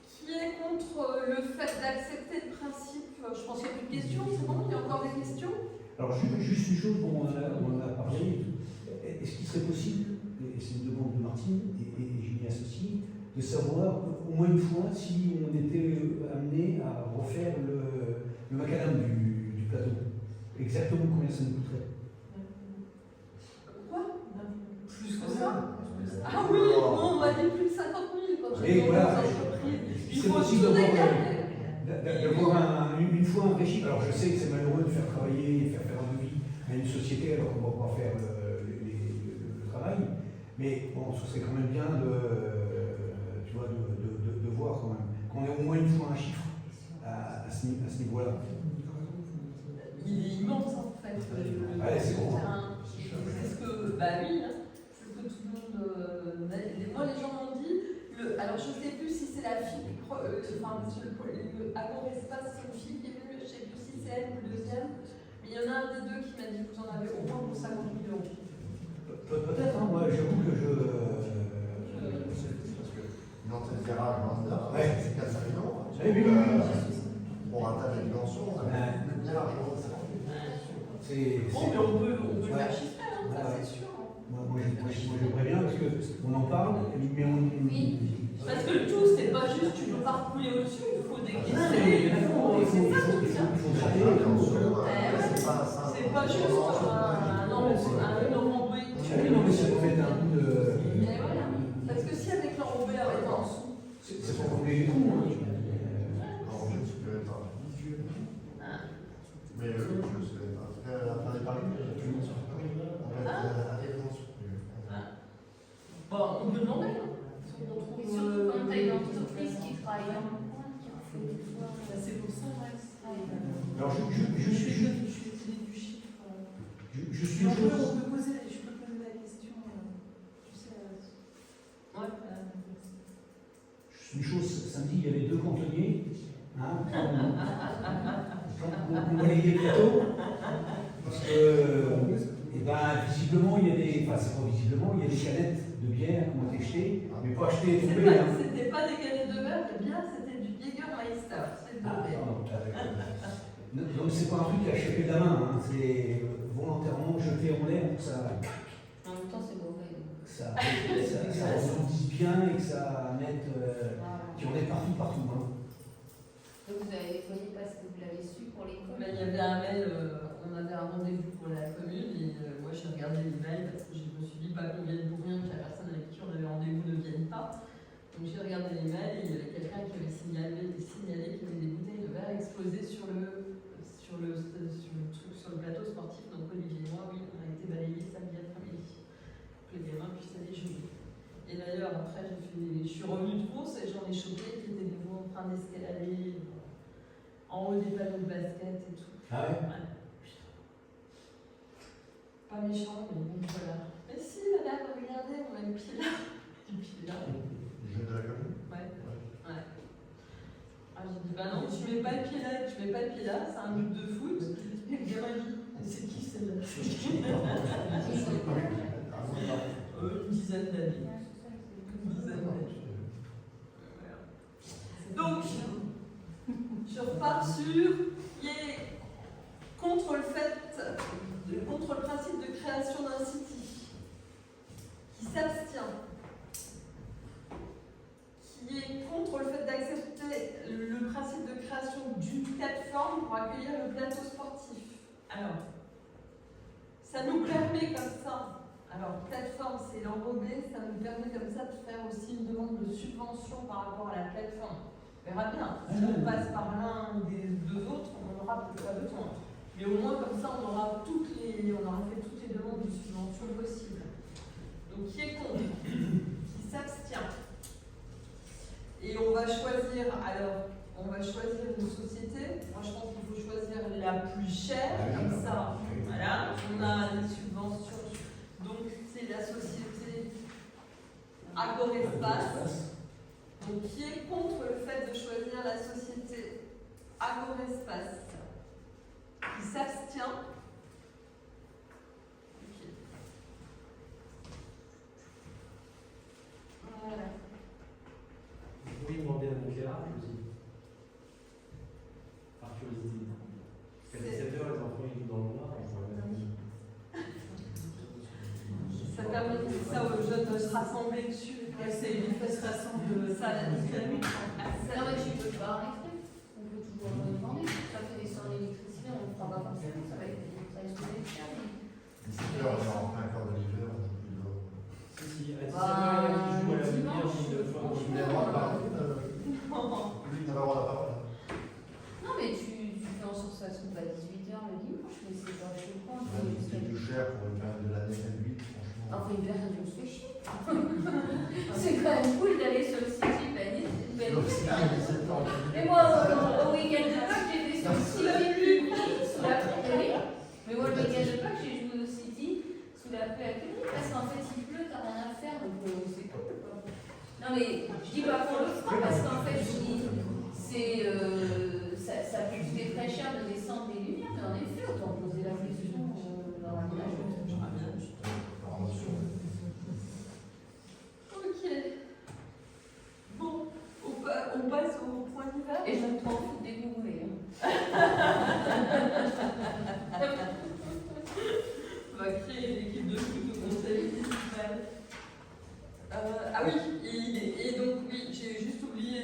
qui est contre le fait d'accepter le principe? Je pense qu'il n'y a plus de questions, c'est bon? Il y a encore des questions? Alors, juste une chose, bon, on en a parlé. Est-ce qu'il serait possible, et c'est une demande de Martine, et j'y m'y associe, de savoir au moins une fois si on était amené à refaire le macadam du plateau? Exactement combien ça nous coûterait? Quoi? Plus que ça? Ah oui, on m'a dit plus de 50 000 quand Et j'ai voilà. commencé l'entreprise. Il C'est faut possible tout d'avoir décaler. une fois un vrai chiffre. Alors je sais que c'est malheureux de faire travailler et faire un devis à une société alors qu'on ne va pas faire le travail, mais bon, ce serait quand même bien tu vois, de voir quand même qu'on ait au moins une fois un chiffre à ce niveau-là. Il est immense en fait. Ouais, c'est bon. C'est ce que, bah oui, hein, c'est ce que tout le monde. Moi, les gens m'ont dit. Alors, je ne sais plus si c'est la fille, Agorespace, c'est une fille qui est venue, je ne sais plus si c'est elle ou le deuxième, mais il y en a un des deux qui m'a dit que vous en avez au moins pour 50 000 €. Peut-être, hein, moi j'avoue que Une entrée de garage Mazda, Ouais. c'est 4 millions. Oui. Pour atteindre la dimension, on a bien largement de 50 000. c'est. Bon, mais on peut le Ouais. faire chiffrer, hein, ça Ouais. c'est sûr. Moi j'aimerais bien parce qu'on en parle, mais on. Oui. Parce que le tout, c'est pas juste tu peux pas rouler au-dessus, il faut décaisser. Il faut traiter. C'est pas juste un enrobé. Oui, non, mais ça peut mettre un coup de. Et voilà. Parce que si avec l'enrobé là, elle est en dessous. C'est pour qu'on ait les coups. Alors, je ne sais pas. Mais oui, je ne sais pas. Après, parler de la dimension. Bon, on peut demander. Hein. Si on Et retrouve, surtout quand tu as une entreprise qui travaille en point, qui en fait des fois. c'est pour ça, ouais. Alors je Je suis. suis du chiffre. Je suis Je une chose. peux poser la question. Tu sais. Ouais. Une chose, samedi, il y avait 2 cantonniers plateaux. Parce que, eh ben, visiblement, il y a des. Enfin, c'est pas visiblement, il y a des canettes de bière qui ont été jetées, mais pas achetées et tombées. Hein. C'était pas des canettes de beurre, de bière, c'était du Jägermeister. C'est Ah, de pardon, donc c'est pas un truc qui a échappé de la main, hein. C'est volontairement jeté en l'air pour que ça. En même temps, c'est mauvais. Ça rebondisse bien et que ça mette. Qui en est partout. Hein. Donc vous avez nettoyé parce que vous l'avez su pour l'école. Mais il y avait un mail, on avait un rendez-vous pour la commune et moi j'ai regardé les mails parce que je me suis dit pas qu'on vienne pour rien, que la personne avec qui on avait rendez-vous ne vienne pas. Donc j'ai regardé les mails et il y avait quelqu'un qui avait signalé qu'il y avait des bouteilles de verre explosées sur le plateau sportif. Donc Olivier et moi, oui, on a été balayés samedi après-midi pour que les gamins puissent aller jouer. Et d'ailleurs, après, je suis revenue de course et j'en ai chopé qui étaient nouveau en train d'escalader en haut des panneaux de basket et tout. Ah ouais? Ouais. Pas méchant, mais bon, voilà. Mais si, madame, regardez, on a une pile là. Une pile là. Les jeunes de la commune? Ouais. Ouais. Ah, j'ai dit, bah non, tu mets pas le pied là, c'est un but de foot. Et le gamin dit, c'est qui celle-là? Une dizaine d'années. Donc, je repars sur qui est contre le principe de création d'un site, qui s'abstient, qui est contre le fait d'accepter le principe de création d'une plateforme pour accueillir le plateau sportif. Alors, ça nous permet comme ça. Alors, plateforme, c'est l'enrobé, ça nous permet comme ça de faire aussi une demande de subvention par rapport à la plateforme. On verra bien. Si on passe par l'un des deux autres, on n'en aura peut-être pas besoin. Mais au moins, comme ça, on aura fait toutes les demandes de subvention possibles. Donc, qui est contre? Qui s'abstient? Et on va choisir, une société. Moi, je pense qu'il faut choisir la plus chère, comme ça. Voilà, on a des subventions. Donc, c'est la société Agorespace. Donc, qui est contre le fait de choisir la société Agorespace? Qui s'abstient? Okay. Voilà. Vous pourriez demander un éclairage aussi. Par curiosité. Parce qu'à 17h, les enfants ils jouent dans le noir. Ça permet ça aux jeunes de se rassembler dessus. C'est une frustration de ça islamique. Non, mais tu peux pas arrêter. On peut toujours demander. Ça fait des sons d'électricité, on ne prend pas forcément. Ça va être des électricité. 17h, on est en plein corps de l'hiver, on est plus dehors. Si, à 17h, il y a qui jouent à la lumière, une fois qu'on Tu viens de parler, oui, tu vas avoir la parole. Non, mais tu fais en sorte que ça se coupe à 18h le dimanche, mais c'est pas choquant. C'est plus cher pour une période de l'année 8, franchement. Enfin, une période où on se fait chier. C'est quand même cool d'aller sur le site Panis. Mais moi, au week-end de Pâques, j'étais sur le site sous la pluie. Mais moi, le week-end de Pâques, j'ai joué au City sous la pluie à Cuny parce qu'en fait, il pleut, t'as rien à faire, donc c'est cool. Non, mais je dis pas pour le froid parce qu'en fait, ça peut coûter très cher de descendre des lumières, mais en effet, autant poser la question dans la plage. Ok. Bon, on passe au point d'hiver. Et je me trouve foutre dès que vous voulez. On va créer une équipe de foot au conseil municipal. Ah oui, et donc oui, j'ai juste oublié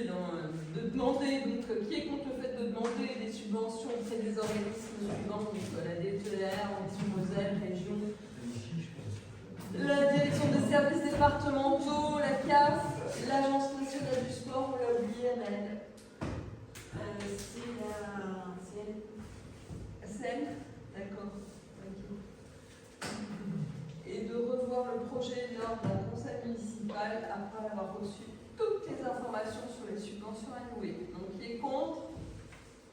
de demander, donc qui est contre le fait de demander des subventions auprès des organismes suivants, donc la DETR, Moselle, région, la direction des services départementaux, la CAF, l'Agence nationale du sport, on l'a oublié, Amel. C'est elle. D'accord. Okay. Et de revoir le projet lors d'un conseil municipal après avoir reçu toutes les informations sur les subventions allouées. Donc, qui est contre?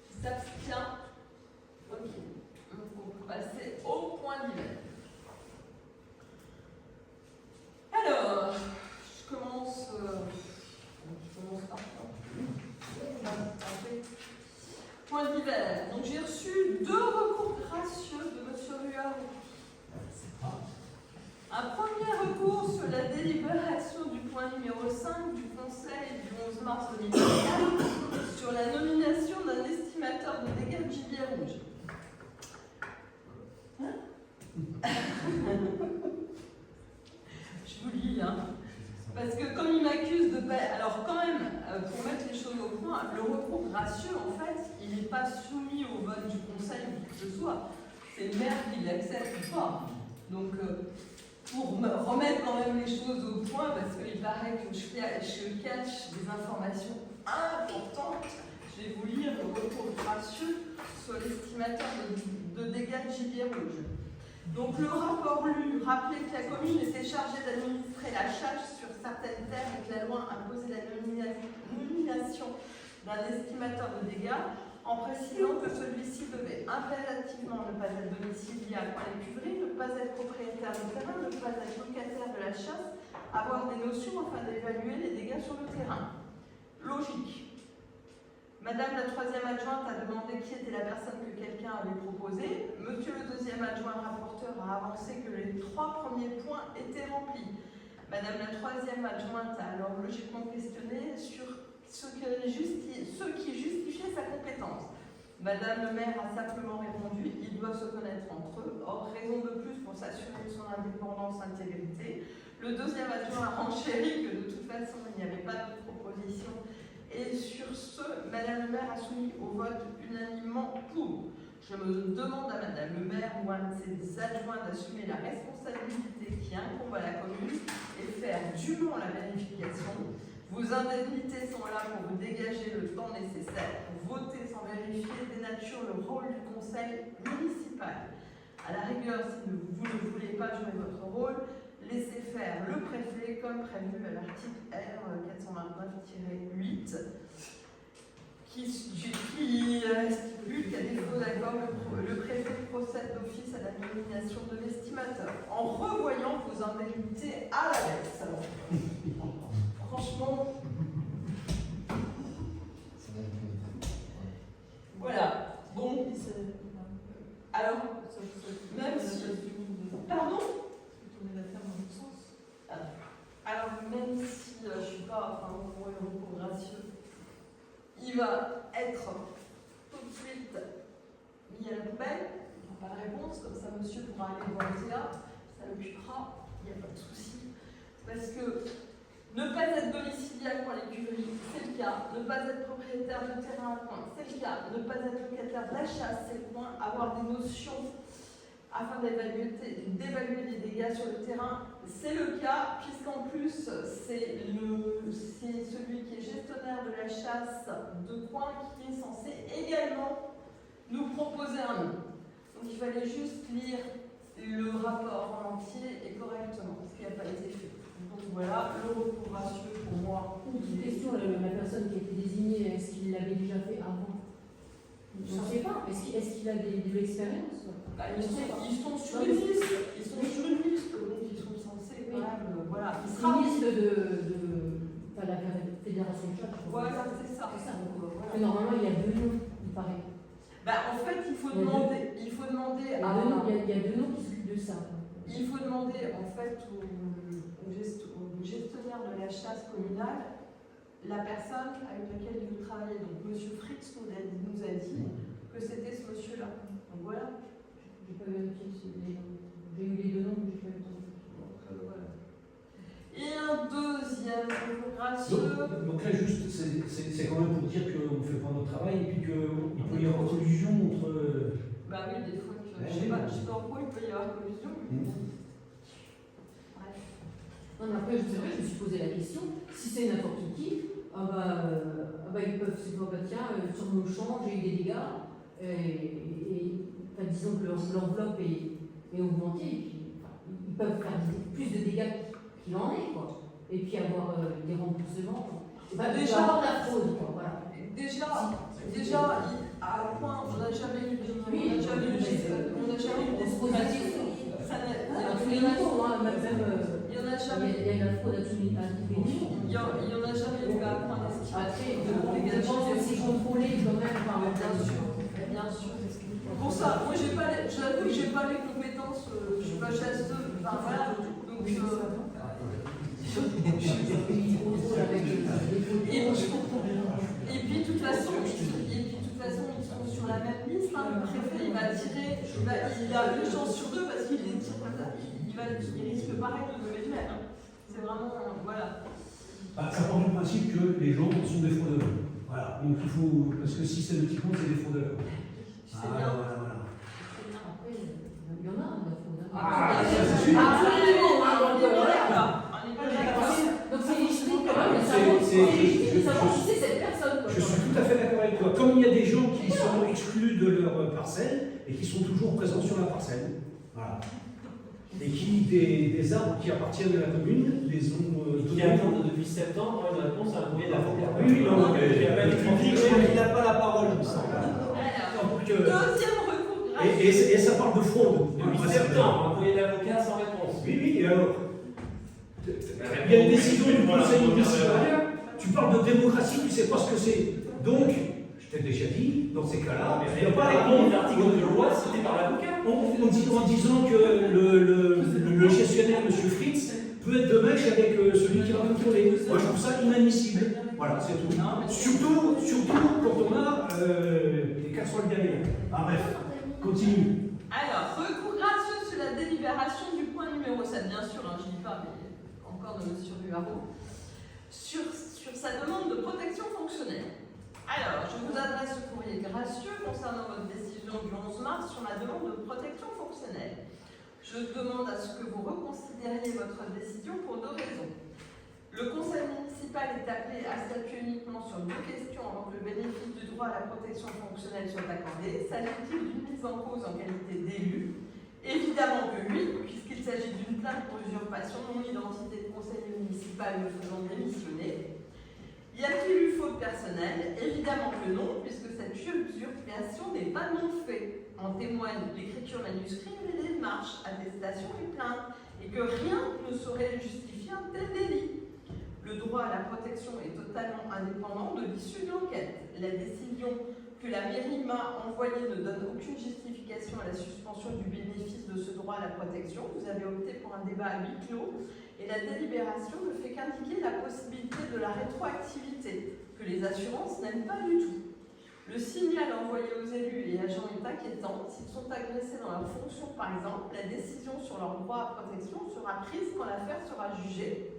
Qui s'abstient? Ok. Donc, on peut passer au point d'hiver. Alors, je commence par quoi? Point d'hiver. y va. Donc j'ai reçu 2 recours gracieux de M. Ruard. Un premier recours sur la délibération du point numéro 5 du Conseil du 11 mars 2024 sur la nomination d'un estimateur de dégâts de gibier rouge. Je vous lis, hein. Parce que comme il m'accuse de pas... Alors quand même, pour mettre les choses au point, le recours gracieux, en fait, il n'est pas soumis au vote du Conseil ou qui que ce soit. C'est le maire qui l'accepte ou pas. Donc, pour me remettre quand même les choses au point, parce qu'il paraît que je cache des informations importantes, je vais vous lire le recours gracieux sur l'estimateur de dégâts de gibier rouge. Donc le rapport lu rappelait que la commune était chargée d'administrer la chasse sur certaines terres et que la loi imposait la nomination d'un estimateur de dégâts en précisant que celui-ci devait impérativement ne pas être domicilié à Coin-les-Cuveries, ne pas être propriétaire du terrain, ne pas être locataire de la chasse, avoir des notions afin d'évaluer les dégâts sur le terrain. Logique. Madame la 3e adjointe a demandé qui était la personne que quelqu'un avait proposée. Monsieur le 2e adjoint rapporteur a avancé que les 3 premiers points étaient remplis. Madame la 3e adjointe a alors logiquement questionné sur ce qui justifiait sa compétence. Madame le maire a simplement répondu « Ils doivent se connaître entre eux ». Or, raison de plus pour s'assurer de son indépendance, intégrité. Le 2e adjoint a renchéri que de toute façon, il n'y avait pas de proposition. Et sur ce, Madame le maire a soumis au vote unanimement pour. Je me demande à Madame le maire ou un de ses adjoints d'assumer la responsabilité qui incombe à la commune et faire dûment la vérification. Vos indemnités sont là pour vous dégager le temps nécessaire pour voter sans vérifier dénature le rôle du conseil municipal. À la rigueur, si vous ne voulez pas jouer votre rôle, laissez faire le préfet comme prévu à l'article R 429-8 qui stipule qu'à défaut d'accord, le préfet procède d'office à la nomination de l'estimateur en revoyant vos indemnités à la baisse. Franchement, voilà. Bon, alors, même si... Pardon ? Alors, même si je ne suis pas pour le recours gracieux, il va être tout de suite mis à la poubelle. Il n'y aura pas de réponse, comme ça monsieur pourra aller voir le théâtre, ça l'occupera, il n'y a pas de souci. Parce que ne pas être domicilié à Coin-les-Cuveries, c'est le cas. Ne pas être propriétaire de terrain à Coin, c'est le cas. Ne pas être locataire de la chasse, c'est le point. Avoir des notions afin d'évaluer les dégâts sur le terrain, c'est le cas, puisqu'en plus, c'est celui qui est gestionnaire de la chasse de Coin qui est censé également nous proposer un nom. Donc il fallait juste lire le rapport en entier et correctement, ce qui n'a pas été fait. Donc voilà, le recours gracieux pour moi. Une question, la personne qui a été désignée, est-ce qu'il l'avait déjà fait avant? Je ne sais pas. Est-ce qu'il a de l'expérience? Ils sont sur une liste. Ils sont sur une liste, donc ils sont censés quand même. Voilà. C'est une liste de la fédération de chasse. Voilà, c'est ça. Voilà. Normalement, il y a 2 noms, il paraît. En fait, il faut demander. Il y a 2 noms qui s'occupent de ça. Il faut demander en fait au gestionnaire de la chasse communale la personne avec laquelle il veut travailler. Donc, M. Fritz nous a dit que c'était ce monsieur-là. Donc voilà. Je n'ai pas vérifié si j'ai eu les 2 noms, mais je n'ai pas eu le temps. Et un deuxième recours gracieux. Donc là, juste, c'est quand même pour dire qu'on ne fait pas notre travail et puis qu'il peut y avoir collusion entre. Bah oui, des fois, je ne sais pas en quoi il peut y avoir collusion. Bref. Non, mais après, c'est vrai, je me suis posé la question, si c'est n'importe qui, ils peuvent se dire, tiens, sur mon champ, j'ai eu des dégâts, disons que l'enveloppe est augmentée, et puis ils peuvent faire plus de dégâts qu'il en est, quoi. Et puis avoir des remboursements. Déjà avoir de la fraude, quoi, voilà. Déjà, à Coin, on n'a jamais eu de il y en a jamais. Il y a la fraude à tous les niveaux. Il y en a jamais eu à Coin d'estimation. Après, je pense que c'est contrôlé quand même par bien sûr. bien sûr. Pour ça, moi j'avoue que j'ai pas les compétences, je suis pas chasseuse, enfin voilà, donc et puis de toute façon, ils sont sur la même liste, hein. Le préfet il va tirer, il a une chance sur deux parce qu'il les tire comme ça, il risque pareil de lever de même. C'est vraiment, voilà. Bah, ça part du principe que les gens sont des fraudeurs. Voilà, donc il faut, parce que systématiquement c'est des fraudeurs. C'est bien. Voilà. Après, il y en a, la fraude. Ah, c'est sûr. absolument, on est bien d'accord. Donc c'est légitime quand même, mais C'est légitime de savoir qui c'est cette personne. Je suis tout à fait d'accord avec toi. Comme il y a des gens qui sont exclus de leur parcelle et qui sont toujours présents sur la parcelle, voilà. Et qui, des arbres qui appartiennent à la commune, les ont Qui attendent depuis septembre une réponse à un courrier d'avocat. Oui, non, mais il n'y a pas de public, je crois qu'il n'a pas la parole, il me semble. Donc, Deuxième recours gratuit. et ça parle de fraude. Depuis septembre, un courrier d'avocat sans réponse. Oui, et alors il y a une décision du conseil municipal, tu parles de démocratie, tu ne sais pas ce que c'est. Donc, je t'ai déjà dit, dans ces cas-là, Il n'y a pas répondre l'article de loi cité par l'avocat. en disant que le gestionnaire, M. Fritz, peut être de mèche avec celui qui va contrôler. Moi, je trouve ça inadmissible. Voilà, c'est tout. Surtout quand on a les 4 sols derrière. Ah, bref, continue. Alors, recours gracieux sur la délibération du point numéro 7, bien sûr, hein, je ne dis pas, mais encore de M. Ruaro, sur sa demande de protection fonctionnelle. Alors, je vous adresse ce courrier gracieux concernant votre décision du 11 mars sur ma demande de protection fonctionnelle. Je demande à ce que vous reconsidériez votre décision pour 2 raisons. Le conseil municipal est appelé à statuer uniquement sur 2 questions avant que le bénéfice du droit à la protection fonctionnelle soit accordé. S'agit-il d'une mise en cause en qualité d'élu? Évidemment que oui, puisqu'il s'agit d'une plainte pour usurpation non identité de conseiller municipal me faisant démissionner. Y a-t-il eu faute personnelle? Évidemment que non, puisque cette usurpation n'est pas non fait. En témoigne l'écriture manuscrite et les démarches, attestations et plaintes, et que rien ne saurait justifier un tel délit. Le droit à la protection est totalement indépendant de l'issue de l'enquête. La décision que la mairie m'a envoyée ne donne aucune justification à la suspension du bénéfice de ce droit à la protection. Vous avez opté pour un débat à huis clos et la délibération ne fait qu'indiquer la possibilité de la rétroactivité, que les assurances n'aiment pas du tout. Le signal envoyé aux élus et agents est inquiétant. S'ils sont agressés dans leur fonction, par exemple, la décision sur leur droit à protection sera prise quand l'affaire sera jugée,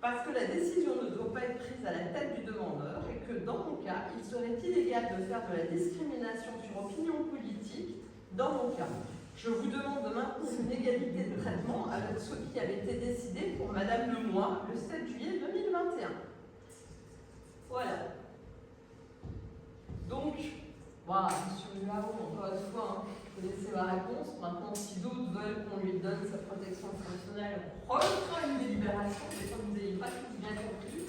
parce que la décision ne doit pas être prise à la tête du demandeur et que, dans mon cas, il serait illégal de faire de la discrimination sur opinion politique, dans mon cas. Je vous demande de maintenir une égalité de traitement avec ce qui avait été décidé pour Madame Lemoy le 7 juillet 2021. Voilà. Donc, voilà, M. Ruaro, encore une fois, hein, vous connaissez ma réponse. Maintenant, si d'autres veulent qu'on lui donne sa protection fonctionnelle, on refera une délibération, mais comme vous n'avez pas tous bien compris,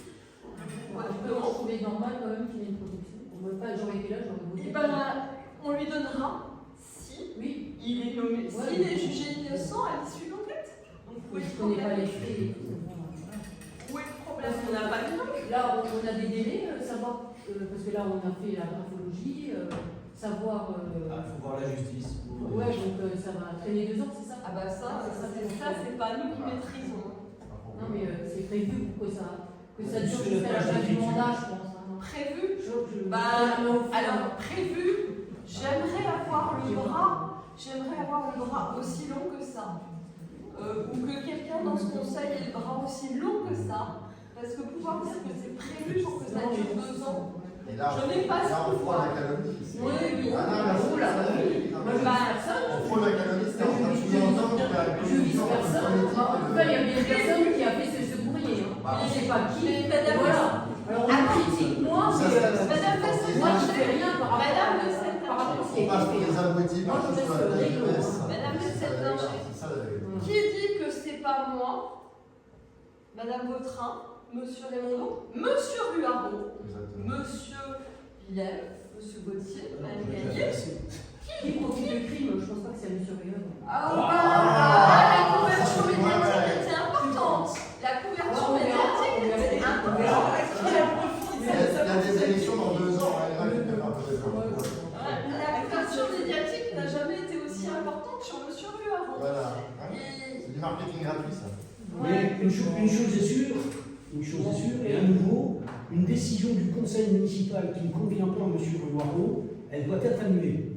Je trouvais normal quand même qu'il y ait une protection. J'aurais été là, j'aurais voté. et ben, on lui donnera si Oui. il est nommé, Ouais. s'il est jugé innocent à l'issue de l'enquête. Donc, où est Je le connais pas problème? les faits et tout. Où est le problème? On n'a pas de nom. Là, on a des délais, savoir, parce que là, on a fait la graphologie, savoir. Il faut voir la justice. Ouais, donc ça va traîner 2 ans, c'est ça? Ah bah ça c'est pas nous qui maîtrisons. Non, mais c'est prévu pour que ça dure Sur jusqu'à la la fin page du d'études. mandat, je pense. Hein. Prévu? Bah, Alors, prévu, j'aimerais avoir le bras aussi long que ça. Ou que quelqu'un dans ce conseil ait le bras aussi long que ça. Parce que pouvoir dire que c'est prévu pour que ça dure 2 ans, Et là, je n'ai pas ce on pouvoir. frôle la calomnie. Oui. Ah non, là, Oula. moi, Moi, je vise personne. on frôle la calomnie, c'est en train de sous-entendre qu'il y a Je vise personne. En tout cas, il y a bien une personne qui a fait ce courrier. Bah, Je ne sais pas qui. Mais madame, Voilà. Alors, on critique moi, Ça, mais ça, Madame Vessel, moi, je ne fais rien par rapport Madame à Vessel, par rapport à ce qui on a passe été pour fait. des abrutis Moi, parce je que reste sur la règle. TPS. Madame Vessel Danger. C'est ça la vérité. Qui dit que c'est pas moi? Madame Vautrin, Monsieur Raymondon, Monsieur Ruaro, Exactement. Monsieur Villeneuve, Monsieur Gauthier, Madame J'ai Gagné. assez. Qui profite de crime, je ne pense pas que c'est un monsieur Réal. La couverture médiatique était importante. La couverture médiatique était importante. Il y a des élections dans 2 ans, hein, là, je vais faire peut-être un peu. La importante sur Monsieur Ruaro. Voilà. Et- C'est du marketing gratuit, ça. Mais une chose est sûre, et à nouveau, une décision du conseil municipal qui ne convient pas à M. Ruaro, elle doit être annulée.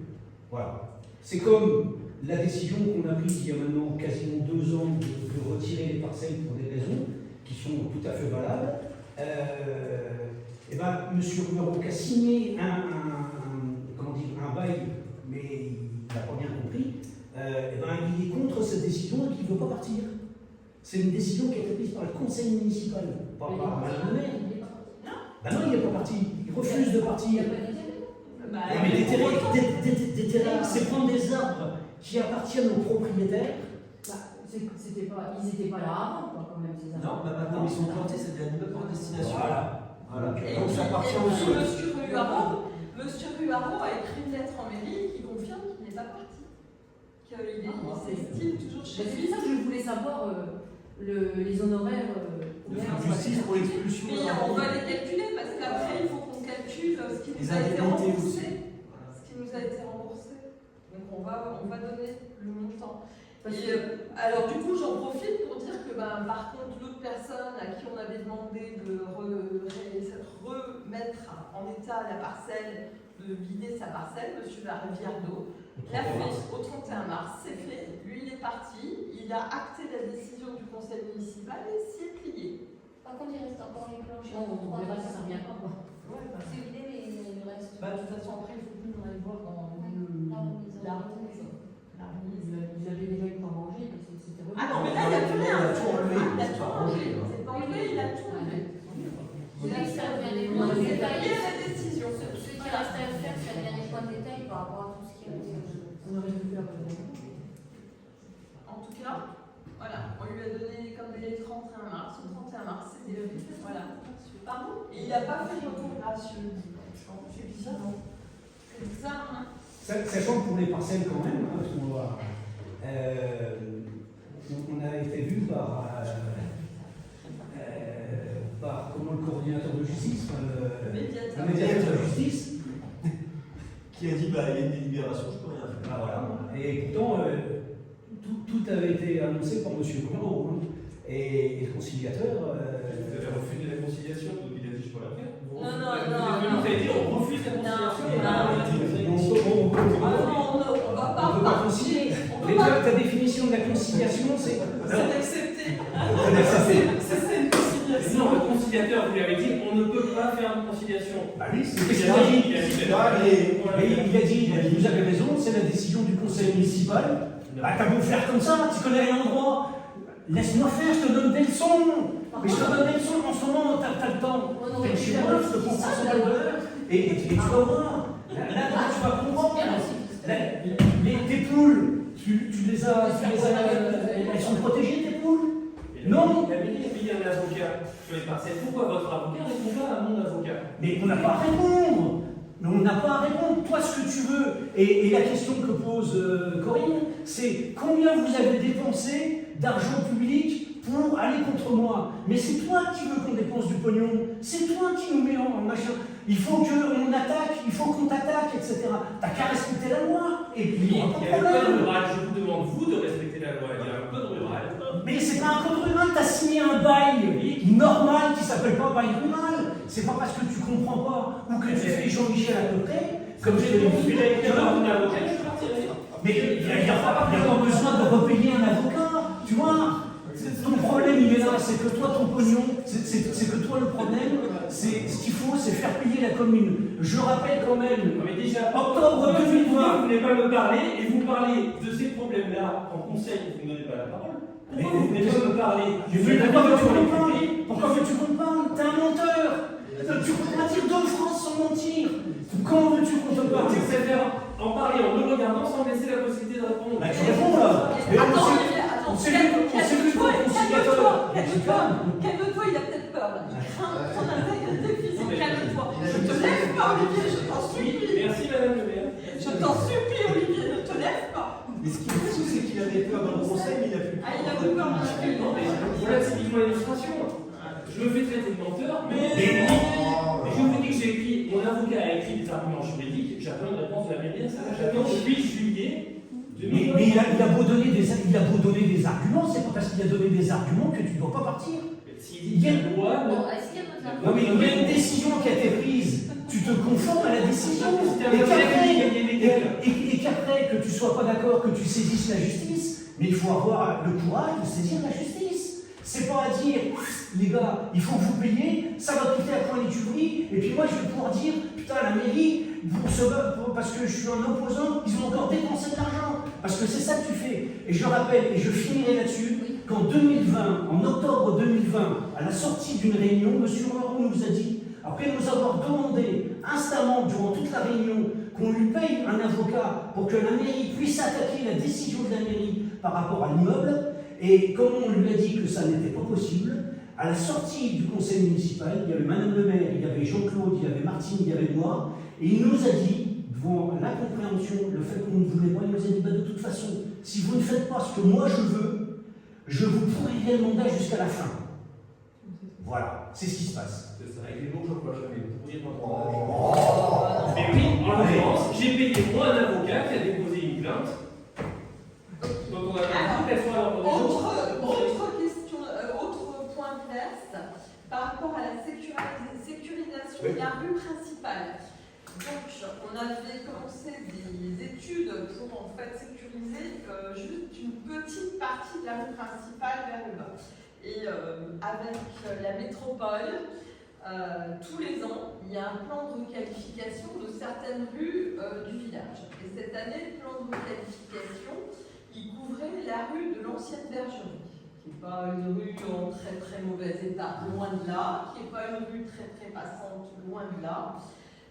Voilà. C'est comme la décision qu'on a prise il y a maintenant quasiment 2 ans de retirer les parcelles pour des raisons qui sont tout à fait valables. Et ben, M. Ruaro qui a signé un bail, mais il n'a pas bien compris, et ben, il est contre cette décision et qu'il ne veut pas partir. C'est une décision qui a été prise par le conseil municipal, pas par Madame le maire. Ben non, il n'est pas parti. Il refuse de partir. Bah, Mais des terrains, c'est prendre des arbres qui appartiennent aux propriétaires. Ils n'étaient pas là avant, quoi, quand même, ces arbres. Non, bah maintenant ils sont plantés, c'est des animaux pour destination. Voilà. Et Donc ça appartient au sol. Monsieur Ruaro a écrit une lettre en mairie qui confirme qu'il n'est pas parti. Qu'il s'estime toujours chez C'est lui. ça que je voulais savoir, les honoraires. De faire justice pour l'expulsion. Mais on va les calculer parce qu'après il faut qu'on calcule ce qui nous Les a été indemnités remboursé. aussi. Ce qui nous a été remboursé. Donc on va donner le montant. Parce Et, alors du coup j'en profite pour dire que par contre l'autre personne à qui on avait demandé de remettre en état la parcelle, de vider sa parcelle, M. Larivière-d'Eau, l'a fait au 31 mars, c'est fait. Lui il est parti, il a acté la décision du conseil municipal et s'y est plié. Par contre, il reste encore les planches. on verra si ça revient pas, quoi. C'est vidé, mais il reste. De toute façon après il faut plus qu'on aille voir dans La remise. Ils avaient déjà eu pour manger, parce que c'était remis. Ah non mais là il n'y a plus rien. Il a tout enlevé, Il a c'est tout pas enlevé. rangé, hein. C'est pas enlevé, il a tout enlevé. Là, ça revient des Il points de est détail. lié à la décision. Ce qui reste à faire, ça devient des points de détail par rapport à tout ce qui est. On aurait dû faire En tout cas, voilà, on lui a donné comme délai le 31 mars. Le 31 mars, c'était le voilà. Pardon. Et il n'a pas fait de recours gracieux. C'est bizarre. C'est bizarre, hein. Sachant que pour les parcelles quand même, hein, parce qu'on va, on a été vu par le coordinateur de justice, Le médiateur. le médiateur de justice. Qui a dit bah il y a une délibération, je peux rien faire. Ah, voilà. Et pourtant, tout avait été annoncé par M. Ruaro, hein. Et le conciliateur. Vous avez refusé la conciliation, donc il a dit je peux la faire. Non. Vous avez dit on refuse la conciliation. On On va ne peut pas concilier. Mais toi, ta définition de la conciliation, c'est. C'est d'accepter. C'est une conciliation. Non, le conciliateur, vous lui avez dit on ne peut pas faire de conciliation. Bah oui, c'est ce Il qu'il a a dit, dit. il a dit, Mais il a dit, vous avez raison, c'est la décision du conseil municipal. Bah, t'as beau faire comme ça, tu connais rien au droit. Laisse-moi faire, je te donne des leçons. Mais je te donne des leçons en ce moment, t'as le temps. T'es chez moi, je te prends ça sur la gueule. Et tu vas voir. Là, tu vas comprendre. Tes poules, tu les as, elles sont protégées, tes poules? Non. La mairie a payé un avocat sur les parcelles. Pourquoi votre avocat ne répond pas à mon avocat? Mais on n'a pas à répondre. Mais on n'a pas à répondre. Toi, ce que tu veux, et la question que pose Corinne, c'est combien vous avez dépensé d'argent public pour aller contre moi? Mais c'est toi qui veux qu'on dépense du pognon. C'est toi qui nous mets en machin. Il faut qu'on attaque, il faut qu'on t'attaque, etc. T'as qu'à respecter la loi. Et puis, il n'y aura pas Il de y a le code problème. rural, je vous demande vous de respecter la loi. Il y a un code rural. Mais c'est pas un code rural, t'as signé un bail normal qui s'appelle pas bail rural. C'est pas parce que tu comprends pas ou que tu fais Jean-Michel à peu près, comme je l'ai dit. Mon avocat, je partirai. Mais il n'y a pas besoin de repayer un avocat, tu vois. Ton problème, il est là, c'est que toi, ton pognon, c'est que toi, le problème, c'est ce qu'il faut, c'est faire payer la commune. Je rappelle quand même, Mais déjà, octobre 2020. vous voulez pas me parler et vous parlez de ces problèmes-là en conseil, vous ne donnez pas la parole. Pourquoi vous voulez pas me parler? Pourquoi veux-tu qu'on parle? Pourquoi veux-tu qu'on parle? T'es un menteur. Tu peux pas dire 2 phrases sans mentir. Comment veux-tu qu'on te parle? Tu préfères en parler en me regardant sans me laisser la possibilité de répondre. Bah, tu réponds là. Mais on s'est vu pour le conciliateur. Calme-toi, il a peut-être peur. Il craint ton intégrité physique. Calme-toi. Je te lève pas, Olivier, je t'en supplie. Merci Madame le maire. Je t'en supplie, Olivier, ne te lève pas. Mais ce qui est fou, c'est qu'il avait peur dans le conseil, mais il a plus. Ah, il a plus peur, Non, mais voilà typiquement l'illustration. Je me fais traiter de menteur, mais je vous dis que j'ai écrit, mon avocat a écrit des arguments juridiques, j'attends une réponse de la mairie, j'attends depuis juillet Mais il a beau donner des arguments, c'est pas parce qu'il a donné des arguments que tu ne dois pas partir. S'il y a une loi, Bon, est-ce qu'il y a d'autres Non, mais il y a une décision qui a été prise, tu te conformes à la décision. Et qu'après, que tu ne sois pas d'accord, que tu saisisses la justice, mais il faut avoir le courage de saisir la justice. C'est pas à dire, les gars, il faut que vous payiez, ça va coûter à point d'étuverie, et puis moi je vais pouvoir dire, putain, la mairie, parce que je suis un opposant, ils ont encore dépensé de l'argent. Parce que c'est ça que tu fais. Et je rappelle, et je finirai là-dessus, qu'en 2020, en octobre 2020, à la sortie d'une réunion, M. Moreau nous a dit, après nous avoir demandé instamment, durant toute la réunion, qu'on lui paye un avocat pour que la mairie puisse attaquer la décision de la mairie par rapport à l'immeuble, et comme on lui a dit que ça n'était pas possible, à la sortie du conseil municipal, il y avait Madame le maire, il y avait Jean-Claude, il y avait Martine, il y avait moi, et il nous a dit, devant l'incompréhension, le fait qu'on ne voulait pas, il nous a dit, de toute façon, si vous ne faites pas ce que moi je veux, je vous pourrirai le mandat jusqu'à la fin. Voilà, c'est ce qui se passe. C'est ça, avec les mots, je ne crois jamais. Vous pourriez pas. Mais oui, en l'occurrence, j'ai payé moi un avocat qui a déposé une plainte. Donc on a toute la fois Autre question, autre point de reste, par rapport à la sécurisation de la rue principale. Donc, on avait commencé des études pour en fait sécuriser juste une petite partie de la rue principale vers le bas. Et avec la métropole, tous les ans, il y a un plan de requalification de certaines rues du village. Et cette année, le plan de requalification, il couvrait la rue de l'ancienne bergerie, qui n'est pas une rue en très très mauvais état, loin de là, qui n'est pas une rue très très passante, loin de là.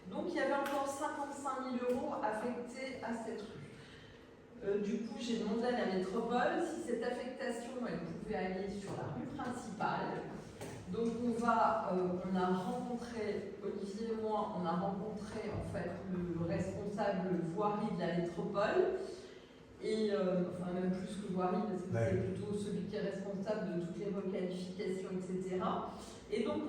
Donc il y avait encore 55 000 € affectés à cette rue. Du coup, j'ai demandé à la métropole si cette affectation elle pouvait aller sur la rue principale. Donc on a rencontré, Olivier et moi, on a rencontré en fait le responsable voirie de la métropole. Et enfin même plus que voirie, parce que c'est plutôt celui qui est responsable de toutes les requalifications, etc. Et donc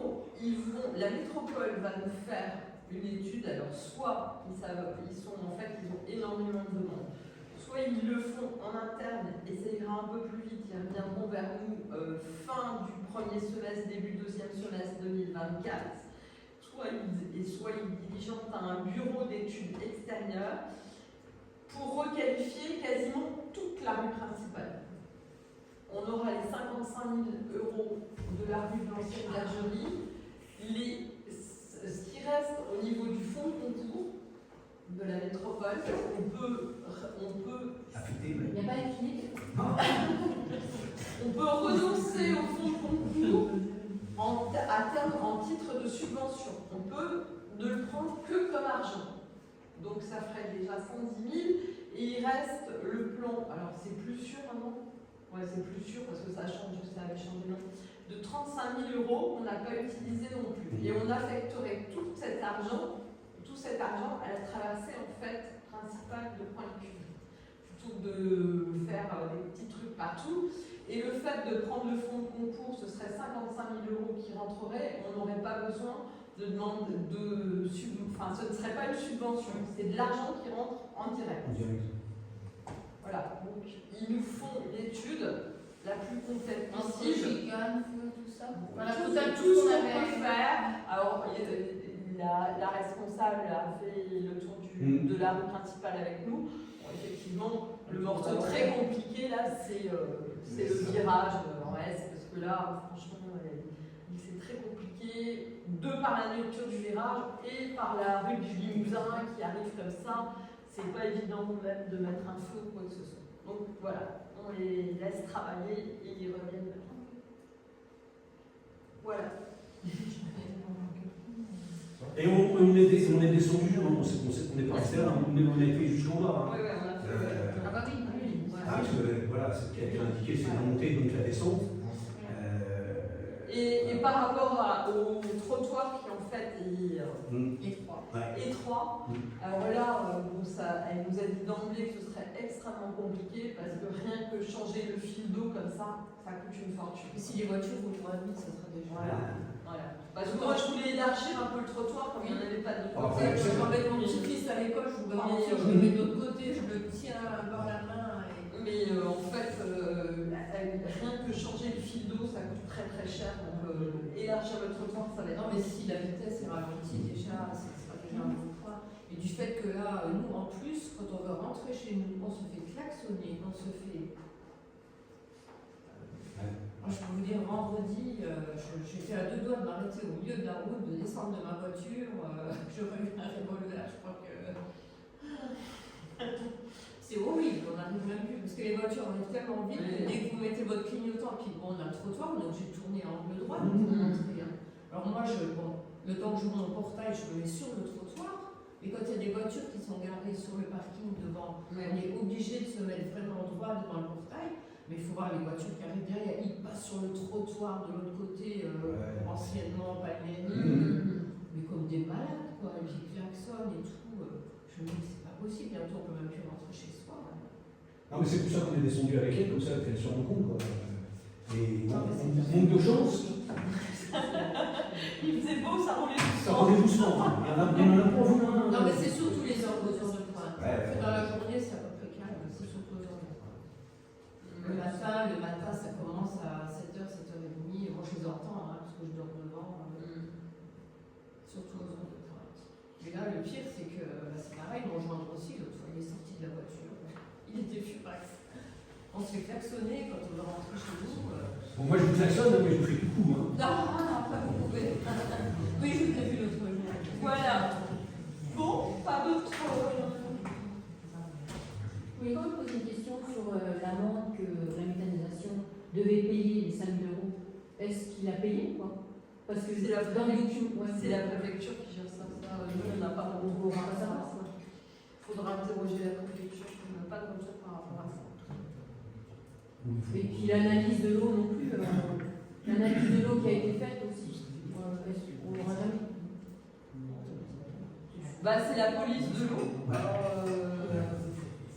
la métropole va nous faire une étude. Alors soit ils ont énormément de demandes, soit ils le font en interne et ça ira un peu plus vite, ils reviendront vers nous fin du premier semestre, début deuxième semestre 2024, soit ils diligentent un bureau d'études extérieures pour requalifier quasiment toute la rue principale. On aura les 55 000 € de la rue de l'ancienne bergerie, ce qui reste au niveau du fonds de concours de la métropole, on peut Il n'y a pas d'équilibre. on peut renoncer au fonds de concours à terme en titre de subvention. On peut ne le prendre que comme argent. Donc ça ferait déjà 110 000 et il reste le plan, alors c'est plus sûr maintenant, ouais c'est plus sûr parce que ça avait changé non, de 35 000 € qu'on n'a pas utilisé non plus. Et on affecterait tout cet argent à la traversée en fait principale de Pointe-Cuve, plutôt de faire des petits trucs partout. Et le fait de prendre le fonds de concours, ce serait 55 000 € qui rentreraient, on n'aurait pas besoin de demande enfin ce ne serait pas une subvention, c'est de l'argent qui rentre en direct. Voilà, donc ils nous font une étude la plus complète possible. Tout ça. Voilà, Tout ce qu'on peut faire. Alors, la responsable a fait le tour de la rue principale avec nous. Bon, effectivement, le morceau très compliqué là, c'est le virage. Ouais, c'est parce que là, franchement, c'est très compliqué, de par la nature du virage et par la rue du Limousin qui arrive comme ça. C'est pas évident même de mettre un feu ou quoi que ce soit. Donc voilà, on les laisse travailler et ils reviennent maintenant. Voilà. Et on est descendu, on n'est pas resté là, on a été jusqu'en bas. Oui, on a fait. Ah bah oui. Parce que voilà, ce qui a été indiqué, c'est la montée, donc la descente. Et par rapport au trottoir qui en fait est étroit, alors là, elle nous a dit d'emblée que ce serait extrêmement compliqué parce que rien que changer le fil d'eau comme ça coûte une fortune. Et si les voitures roulent droit vite, ça serait déjà. Voilà. Parce que moi je voulais élargir un peu le trottoir comme il n'y en avait pas de Je vais mettre mon petit fils à l'école, je vous garantis, je le mets de l'autre côté, je le tiens par la main. trottoir, ça va être. Non, mais si la vitesse est ralentie, déjà, ce sera déjà un bon point. Et du fait que là, nous, en plus, quand on veut rentrer chez nous, on se fait klaxonner, on se fait. Moi, je peux vous dire, vendredi, j'étais à 2 doigts de m'arrêter au milieu de la route, de descendre de ma voiture. J'aurais eu un revolver, je crois que. C'est horrible, on n'arrive même plus, parce que les voitures arrivent tellement vite que dès que vous mettez votre clignotant, puis bon, on a le trottoir, on est obligé de tourner en angle droit pour rentrer. Hein. Alors moi, le temps que j'ouvre mon portail, je me mets sur le trottoir, et quand il y a des voitures qui sont garées sur le parking devant, on est obligé de se mettre vraiment droit devant le portail, mais il faut voir les voitures qui arrivent derrière, ils passent sur le trottoir de l'autre côté, anciennement Palmieri, mais comme des malades, quoi, et puis ils klaxonnent et tout. Je me dis, c'est pas possible, bientôt on peut même plus rentrer chez soi. Non, mais c'est pour ça qu'on est descendu avec elle, comme ça, qu'elle se rend compte, quoi. Et manque de chance. Il faisait beau, ça roulait Ça roulait doucement. Il y en a pas vu un. Non, mais c'est surtout les heures de pointe. Ouais. Dans la journée, c'est à peu près calme, c'est surtout aux heures de pointe. Le matin, ça commence à 7h, 7h30. Moi, je les entends, hein, parce que je dors devant. Surtout aux heures de pointe. Et là, le pire, c'est que c'est pareil, mon gendre aussi, l'autre fois, il est sorti de la voiture. Il était furax. On se fait klaxonner quand on va rentrer chez nous. Bon, moi, je vous klaxonne, mais je vous fais du coup. Hein. Non, pas vous pouvez. Oui, je vous ai vu l'autre jour. Voilà. Bon, pas d'autres. Vous voulez quand même poser une question sur l'amende que la méthanisation devait payer, les 5 000 €. Est-ce qu'il a payé ou pas? Parce que C'est la dans les documents, C'est la préfecture qui gère ça. Nous, on n'a pas de on va savoir ça. Il faudra interroger la préfecture, on n'a pas de retour par rapport à ça. Et puis l'analyse de l'eau non plus. L'analyse de l'eau qui a été faite aussi. On l'aura jamais. Bah, c'est la police de l'eau.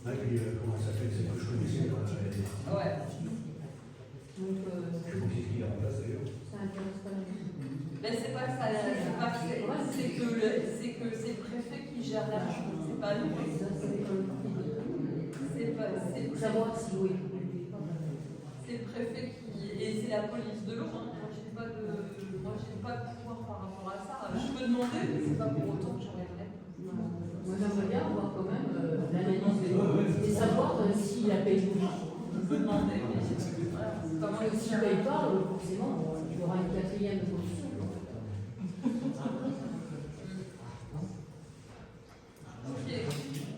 Ouais, puis comment ça s'appelle, c'est que je connaissais. Ouais. Donc, Je sais pas qui est en place d'ailleurs. ça intéresse pas la vie. Mais c'est pas ça, c'est que c'est le préfet qui gère l'argent, c'est pas nous. Ça, c'est C'est savoir si oui. le préfet qui. Et c'est la police de l'eau. Hein. Moi, j'ai pas de pouvoir par rapport à ça. Je peux demander, mais c'est pas pour autant que j'aurais le. Moi, j'aimerais bien voir quand même l'analyse de l'eau et savoir s'il a payé ou pas. On peut demander, mais voilà, c'est pas moi Parce que qui s'il ne paye pas, forcément, il y aura une 4e solution. Ok.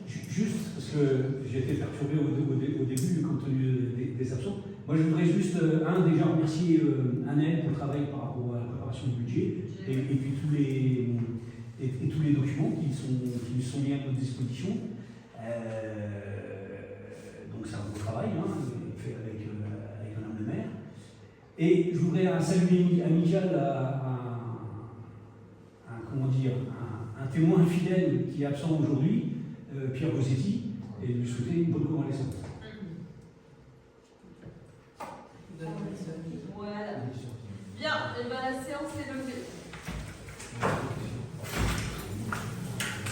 Juste, parce que j'ai été perturbé au début, compte tenu des absents. Moi, je voudrais juste, déjà remercier Annelle pour le travail par rapport à la préparation du budget, et puis tous les documents qui sont mis à notre disposition. Donc, c'est un beau travail, fait avec Madame le maire. Et je voudrais un salut amical à un témoin fidèle qui est absent aujourd'hui, Pierre Rossetti, et lui souhaiter une bonne convalescence. Voilà. Bien, et ben la séance est levée.